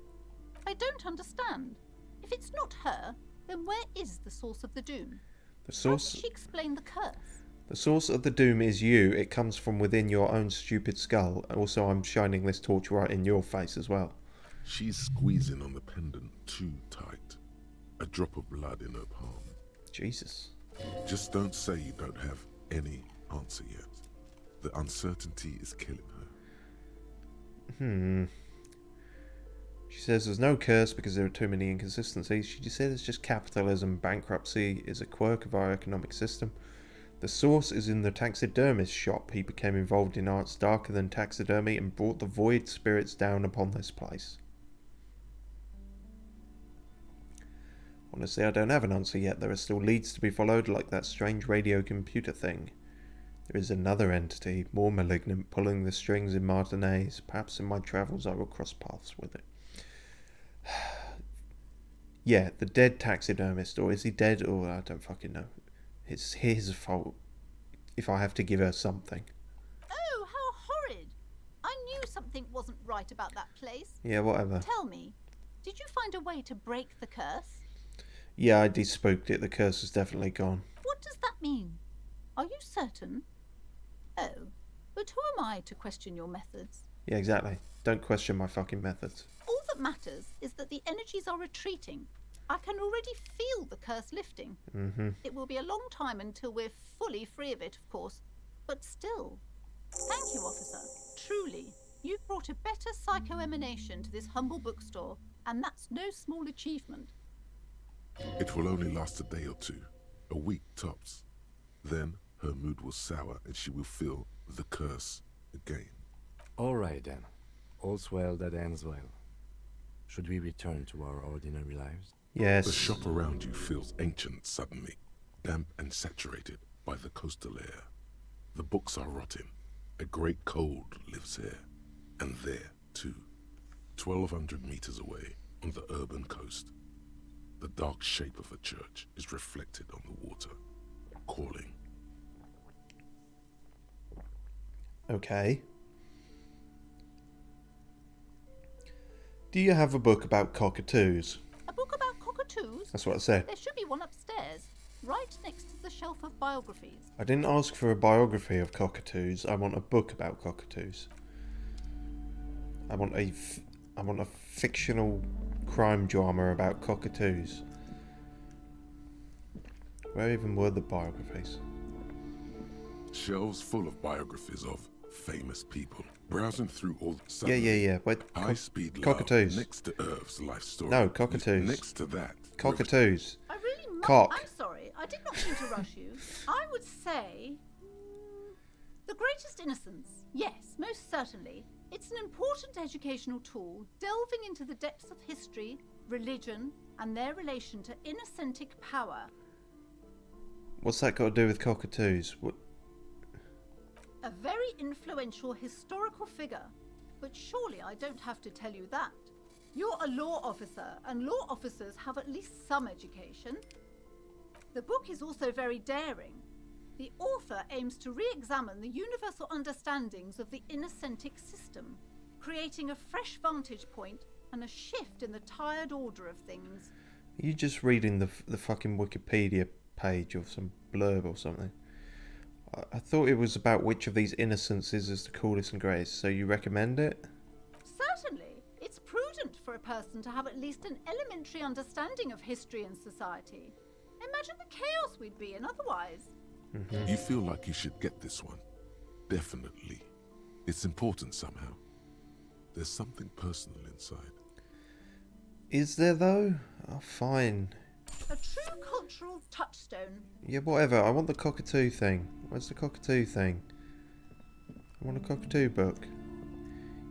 [SPEAKER 9] I don't understand. If it's not her, then where is the source of the doom?
[SPEAKER 1] The source...
[SPEAKER 9] How does she explain the curse?
[SPEAKER 1] The source of the doom is you. It comes from within your own stupid skull. Also, I'm shining this torch right in your face as well.
[SPEAKER 3] She's squeezing on the pendant too tight. A drop of blood in her palm.
[SPEAKER 1] Jesus.
[SPEAKER 3] Just don't say you don't have any answer yet. The uncertainty is killing her.
[SPEAKER 1] She says there's no curse because there are too many inconsistencies. She just said it's just capitalism. Bankruptcy is a quirk of our economic system. The source is in the taxidermist's shop. He became involved in arts darker than taxidermy and brought the void spirits down upon this place. Honestly, I don't have an answer yet. There are still leads to be followed, like that strange radio computer thing. There is another entity, more malignant, pulling the strings in Martinez. Perhaps in my travels I will cross paths with it. Yeah, the dead taxidermist, or is he dead? Or I don't fucking know. It's his fault if I have to give her something.
[SPEAKER 9] Oh, how horrid! I knew something wasn't right about that place.
[SPEAKER 1] Yeah, whatever.
[SPEAKER 9] Tell me, did you find a way to break the curse?
[SPEAKER 1] Yeah, I despooked it. The curse is definitely gone.
[SPEAKER 9] What does that mean? Are you certain? Oh, but who am I to question your methods?
[SPEAKER 1] Yeah, exactly. Don't question my fucking methods.
[SPEAKER 9] All that matters is that the energies are retreating. I can already feel the curse lifting.
[SPEAKER 1] Mm-hmm.
[SPEAKER 9] It will be a long time until we're fully free of it, of course. But still. Thank you, officer. Truly, you've brought a better psycho-emanation to this humble bookstore, and that's no small achievement.
[SPEAKER 3] It will only last a day or two, a week tops. Then her mood will sour and she will feel the curse again.
[SPEAKER 2] All right then. All's well that ends well. Should we return to our ordinary lives?
[SPEAKER 1] Yes.
[SPEAKER 3] The shop around you feels ancient suddenly, damp and saturated by the coastal air. The books are rotting. A great cold lives here, and there too, 1,200 meters away on the urban coast. The dark shape of a church is reflected on the water, calling.
[SPEAKER 1] Okay. Do you have a book about cockatoos?
[SPEAKER 9] A book about cockatoos?
[SPEAKER 1] That's what I said.
[SPEAKER 9] There should be one upstairs, right next to the shelf of biographies.
[SPEAKER 1] I didn't ask for a biography of cockatoos. I want a book about cockatoos. I want a fictional crime drama about cockatoos. Where even were the biographies?
[SPEAKER 3] Shelves full of biographies of famous people. Browsing through all
[SPEAKER 1] Yeah. Wait,
[SPEAKER 3] high-speed
[SPEAKER 1] cockatoos.
[SPEAKER 3] love next to Irv's life story.
[SPEAKER 1] No, cockatoos.
[SPEAKER 3] Next to that,
[SPEAKER 1] Cockatoos.
[SPEAKER 9] I really must.
[SPEAKER 1] Cock.
[SPEAKER 9] I'm sorry. I did not mean to rush you. I would say the greatest innocence. Yes, most certainly. It's an important educational tool, delving into the depths of history, religion, and their relation to innocentic power.
[SPEAKER 1] What's that got to do with cockatoos? What?
[SPEAKER 9] A very influential historical figure. But surely I don't have to tell you that. You're a law officer, and law officers have at least some education. The book is also very daring. The author aims to re-examine the universal understandings of the innocentic system, creating a fresh vantage point and a shift in the tired order of things.
[SPEAKER 1] Are you just reading the fucking Wikipedia page or some blurb or something? I thought it was about which of these innocences is the coolest and greatest, so you recommend it?
[SPEAKER 9] Certainly. It's prudent for a person to have at least an elementary understanding of history and society. Imagine the chaos we'd be in otherwise.
[SPEAKER 3] You feel like you should get this one. Definitely. It's important somehow. There's something personal inside.
[SPEAKER 1] Is there though? Oh, fine.
[SPEAKER 9] A true cultural touchstone.
[SPEAKER 1] Yeah, whatever. I want the cockatoo thing. Where's the cockatoo thing? I want a cockatoo book.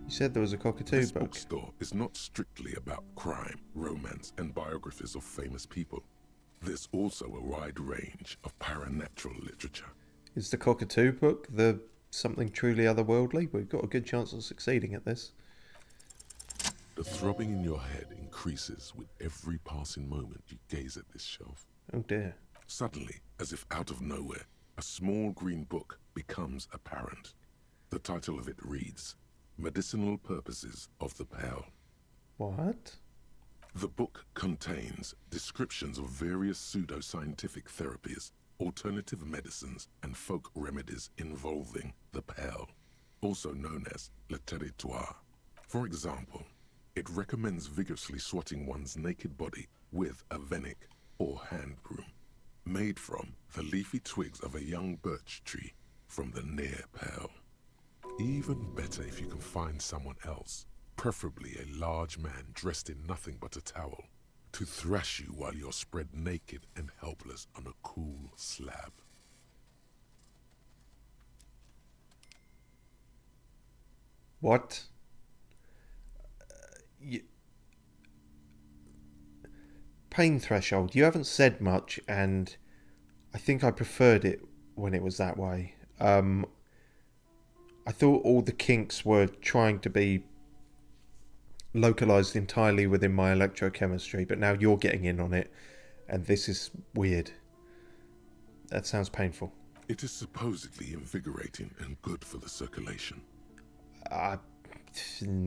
[SPEAKER 1] You said there was a cockatoo
[SPEAKER 3] This
[SPEAKER 1] book.
[SPEAKER 3] bookstore is not strictly about crime, romance, and biographies of famous people. There's also a wide range of paranatural literature.
[SPEAKER 1] Is the cockatoo book the something truly otherworldly? We've got a good chance of succeeding at this.
[SPEAKER 3] The throbbing in your head increases with every passing moment you gaze at this shelf.
[SPEAKER 1] Oh dear.
[SPEAKER 3] Suddenly, as if out of nowhere, a small green book becomes apparent. The title of it reads, Medicinal Purposes of the Pearl.
[SPEAKER 1] What?
[SPEAKER 3] The book contains descriptions of various pseudo-scientific therapies, alternative medicines, and folk remedies involving the pearl, also known as le territoire. For example, it recommends vigorously swatting one's naked body with a venik, or hand broom, made from the leafy twigs of a young birch tree from the near pearl. Even better if you can find someone else, preferably a large man dressed in nothing but a towel, to thrash you while you're spread naked and helpless on a cool slab.
[SPEAKER 1] What? Pain threshold. You haven't said much, and I think I preferred it when it was that way. I thought all the kinks were trying to be localized entirely within my electrochemistry, but now you're getting in on it, and this is weird. That sounds painful.
[SPEAKER 3] It is supposedly invigorating and good for the circulation.
[SPEAKER 1] I'm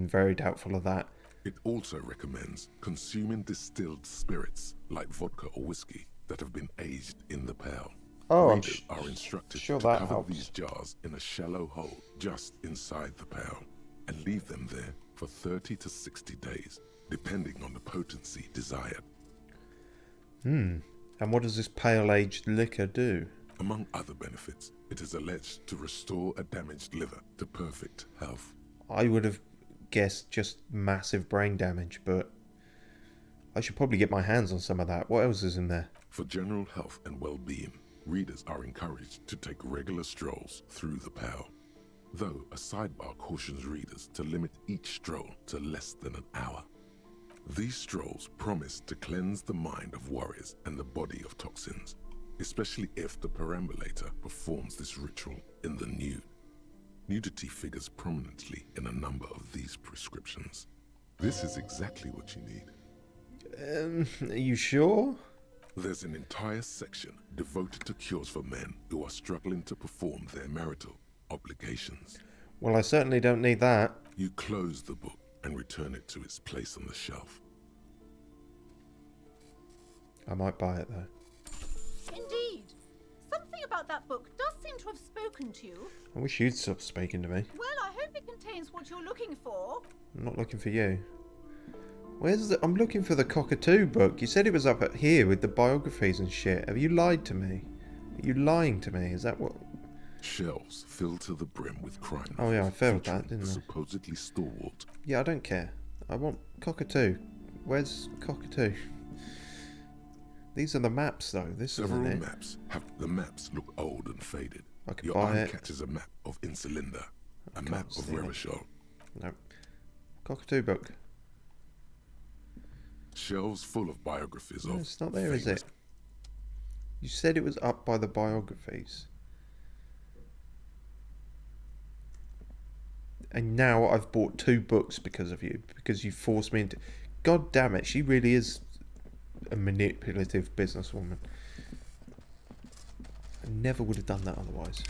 [SPEAKER 1] very doubtful of that.
[SPEAKER 3] It also recommends consuming distilled spirits like vodka or whiskey that have been aged in the pale.
[SPEAKER 1] Oh,
[SPEAKER 3] Readers are instructed
[SPEAKER 1] sure
[SPEAKER 3] to
[SPEAKER 1] that
[SPEAKER 3] cover
[SPEAKER 1] helps.
[SPEAKER 3] these jars in a shallow hole just inside the pail and leave them there for 30 to 60 days, depending on the potency desired.
[SPEAKER 1] And what does this pale-aged liquor do?
[SPEAKER 3] Among other benefits, it is alleged to restore a damaged liver to perfect health.
[SPEAKER 1] I would have guessed just massive brain damage, but I should probably get my hands on some of that. What else is in there?
[SPEAKER 3] For general health and well-being, readers are encouraged to take regular strolls through the pale, though a sidebar cautions readers to limit each stroll to less than an hour. These strolls promise to cleanse the mind of worries and the body of toxins, especially if the perambulator performs this ritual in the nude. Nudity figures prominently in a number of these prescriptions. This is exactly what you need.
[SPEAKER 1] Are you sure?
[SPEAKER 3] There's an entire section devoted to cures for men who are struggling to perform their marital obligations.
[SPEAKER 1] Well, I certainly don't need that.
[SPEAKER 3] You close the book and return it to its place on the shelf.
[SPEAKER 1] I might buy it, though.
[SPEAKER 9] Indeed. Something about that book does seem to have spoken to you.
[SPEAKER 1] I wish you'd stop speaking to me.
[SPEAKER 9] Well, I hope it contains what you're looking for.
[SPEAKER 1] I'm not looking for you. Where's the... I'm looking for the Cockatoo book. You said it was up at here with the biographies and shit. Have you lied to me? Are you lying to me? Is that what...
[SPEAKER 3] Shelves filled to the brim with crime.
[SPEAKER 1] Oh yeah, I failed
[SPEAKER 3] featuring
[SPEAKER 1] that, didn't
[SPEAKER 3] the
[SPEAKER 1] I?
[SPEAKER 3] supposedly stalwart.
[SPEAKER 1] Yeah, I don't care. I want Cockatoo. Where's Cockatoo? These are the maps, though. This
[SPEAKER 3] Several
[SPEAKER 1] isn't it.
[SPEAKER 3] maps have the maps look old and faded.
[SPEAKER 1] I could
[SPEAKER 3] Your
[SPEAKER 1] buy
[SPEAKER 3] eye
[SPEAKER 1] it.
[SPEAKER 3] catches a map of Insulinda, a
[SPEAKER 1] can't
[SPEAKER 3] map of
[SPEAKER 1] steal it.
[SPEAKER 3] Revachol.
[SPEAKER 1] No. Cockatoo book.
[SPEAKER 3] Shelves full of biographies
[SPEAKER 1] No,
[SPEAKER 3] of
[SPEAKER 1] it's not there, is
[SPEAKER 3] famous
[SPEAKER 1] it? You said it was up by the biographies. And now I've bought 2 books because of you. Because you forced me into... God damn it, she really is a manipulative businesswoman. I never would have done that otherwise.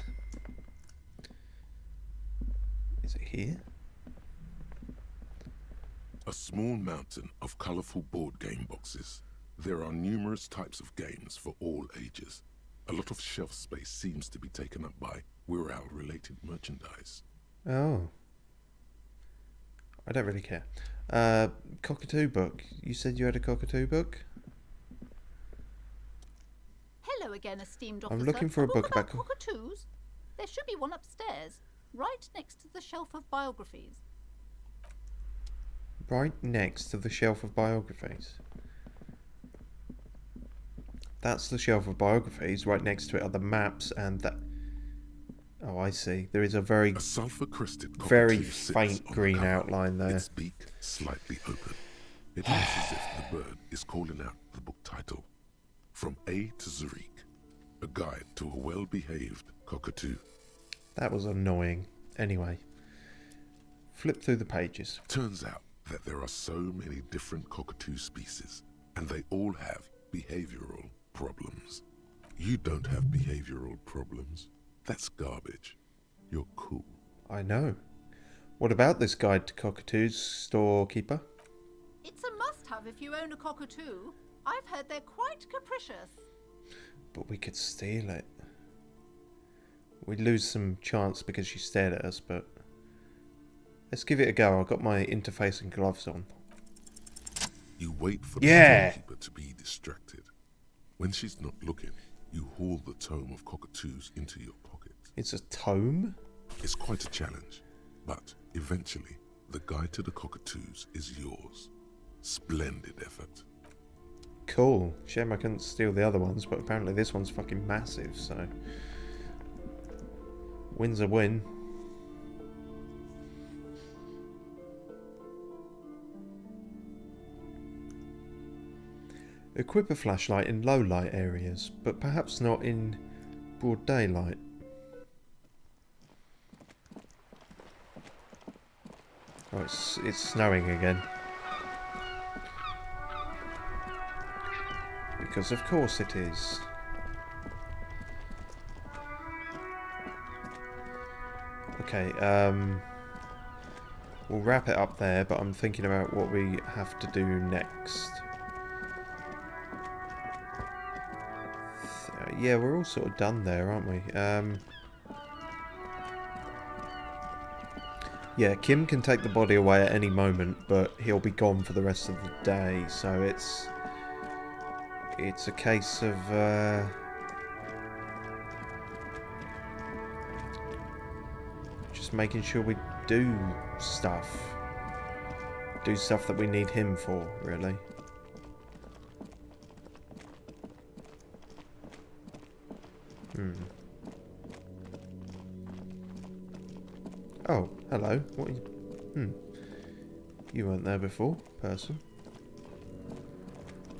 [SPEAKER 1] Is it here?
[SPEAKER 3] A small mountain of colourful board game boxes. There are numerous types of games for all ages. A lot of shelf space seems to be taken up by Wirral-related merchandise.
[SPEAKER 1] Oh. I don't really care. Cockatoo book. You said you had a Cockatoo book?
[SPEAKER 9] Hello again, esteemed officer.
[SPEAKER 1] I'm looking for a book about
[SPEAKER 9] cockatoos. There should be one upstairs, right next to the shelf of biographies.
[SPEAKER 1] Right next to the shelf of biographies. That's the shelf of biographies. Right next to it are the maps and that... Oh, I see. There is a very,
[SPEAKER 3] A sulphur-crested cockatoo
[SPEAKER 1] very
[SPEAKER 3] sits
[SPEAKER 1] faint
[SPEAKER 3] on the
[SPEAKER 1] green
[SPEAKER 3] cover,
[SPEAKER 1] outline there.
[SPEAKER 3] its beak slightly open. It looks as if the bird is calling out the book title. From A to Zurich, a guide to a well-behaved cockatoo.
[SPEAKER 1] That was annoying. Anyway. Flip through the pages.
[SPEAKER 3] Turns out that there are so many different cockatoo species, and they all have behavioral problems. You don't have behavioral problems. That's garbage. You're cool.
[SPEAKER 1] I know. What about this guide to cockatoos, storekeeper?
[SPEAKER 9] It's a must-have if you own a cockatoo. I've heard they're quite capricious.
[SPEAKER 1] But we could steal it. We'd lose some chance because she stared at us, but... Let's give it a go. I've got my interface and gloves on.
[SPEAKER 3] You wait for the
[SPEAKER 1] Yeah!
[SPEAKER 3] storekeeper to be distracted. When she's not looking, you haul the tome of cockatoos into your pocket.
[SPEAKER 1] It's a tome?
[SPEAKER 3] It's quite a challenge, but eventually, the guide to the cockatoos is yours. Splendid effort.
[SPEAKER 1] Cool. Shame I couldn't steal the other ones, but apparently this one's fucking massive, so... Win's a win. Equip a flashlight in low light areas, but perhaps not in broad daylight. Oh, it's snowing again. Because of course it is. Okay, we'll wrap it up there, but I'm thinking about what we have to do next. So, yeah, we're all sort of done there, aren't we? Yeah, Kim can take the body away at any moment, but he'll be gone for the rest of the day, so it's a case of just making sure we do stuff that we need him for, really. Oh, hello. What? You weren't there before, person.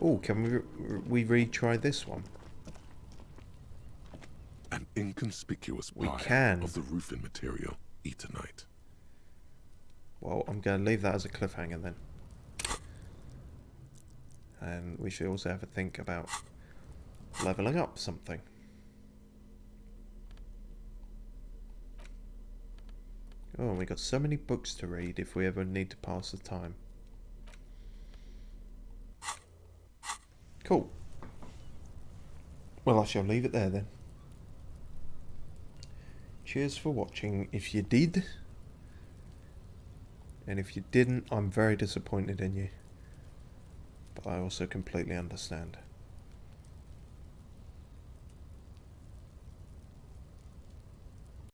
[SPEAKER 1] Oh, can we retry this one?
[SPEAKER 3] An inconspicuous
[SPEAKER 1] We
[SPEAKER 3] pile
[SPEAKER 1] can.
[SPEAKER 3] of the roofing material, Eternite.
[SPEAKER 1] Well, I'm going to leave that as a cliffhanger then. And we should also have a think about leveling up something. Oh, we got so many books to read if we ever need to pass the time. Cool. Well, I shall leave it there then. Cheers for watching if you did. And if you didn't, I'm very disappointed in you. But I also completely understand.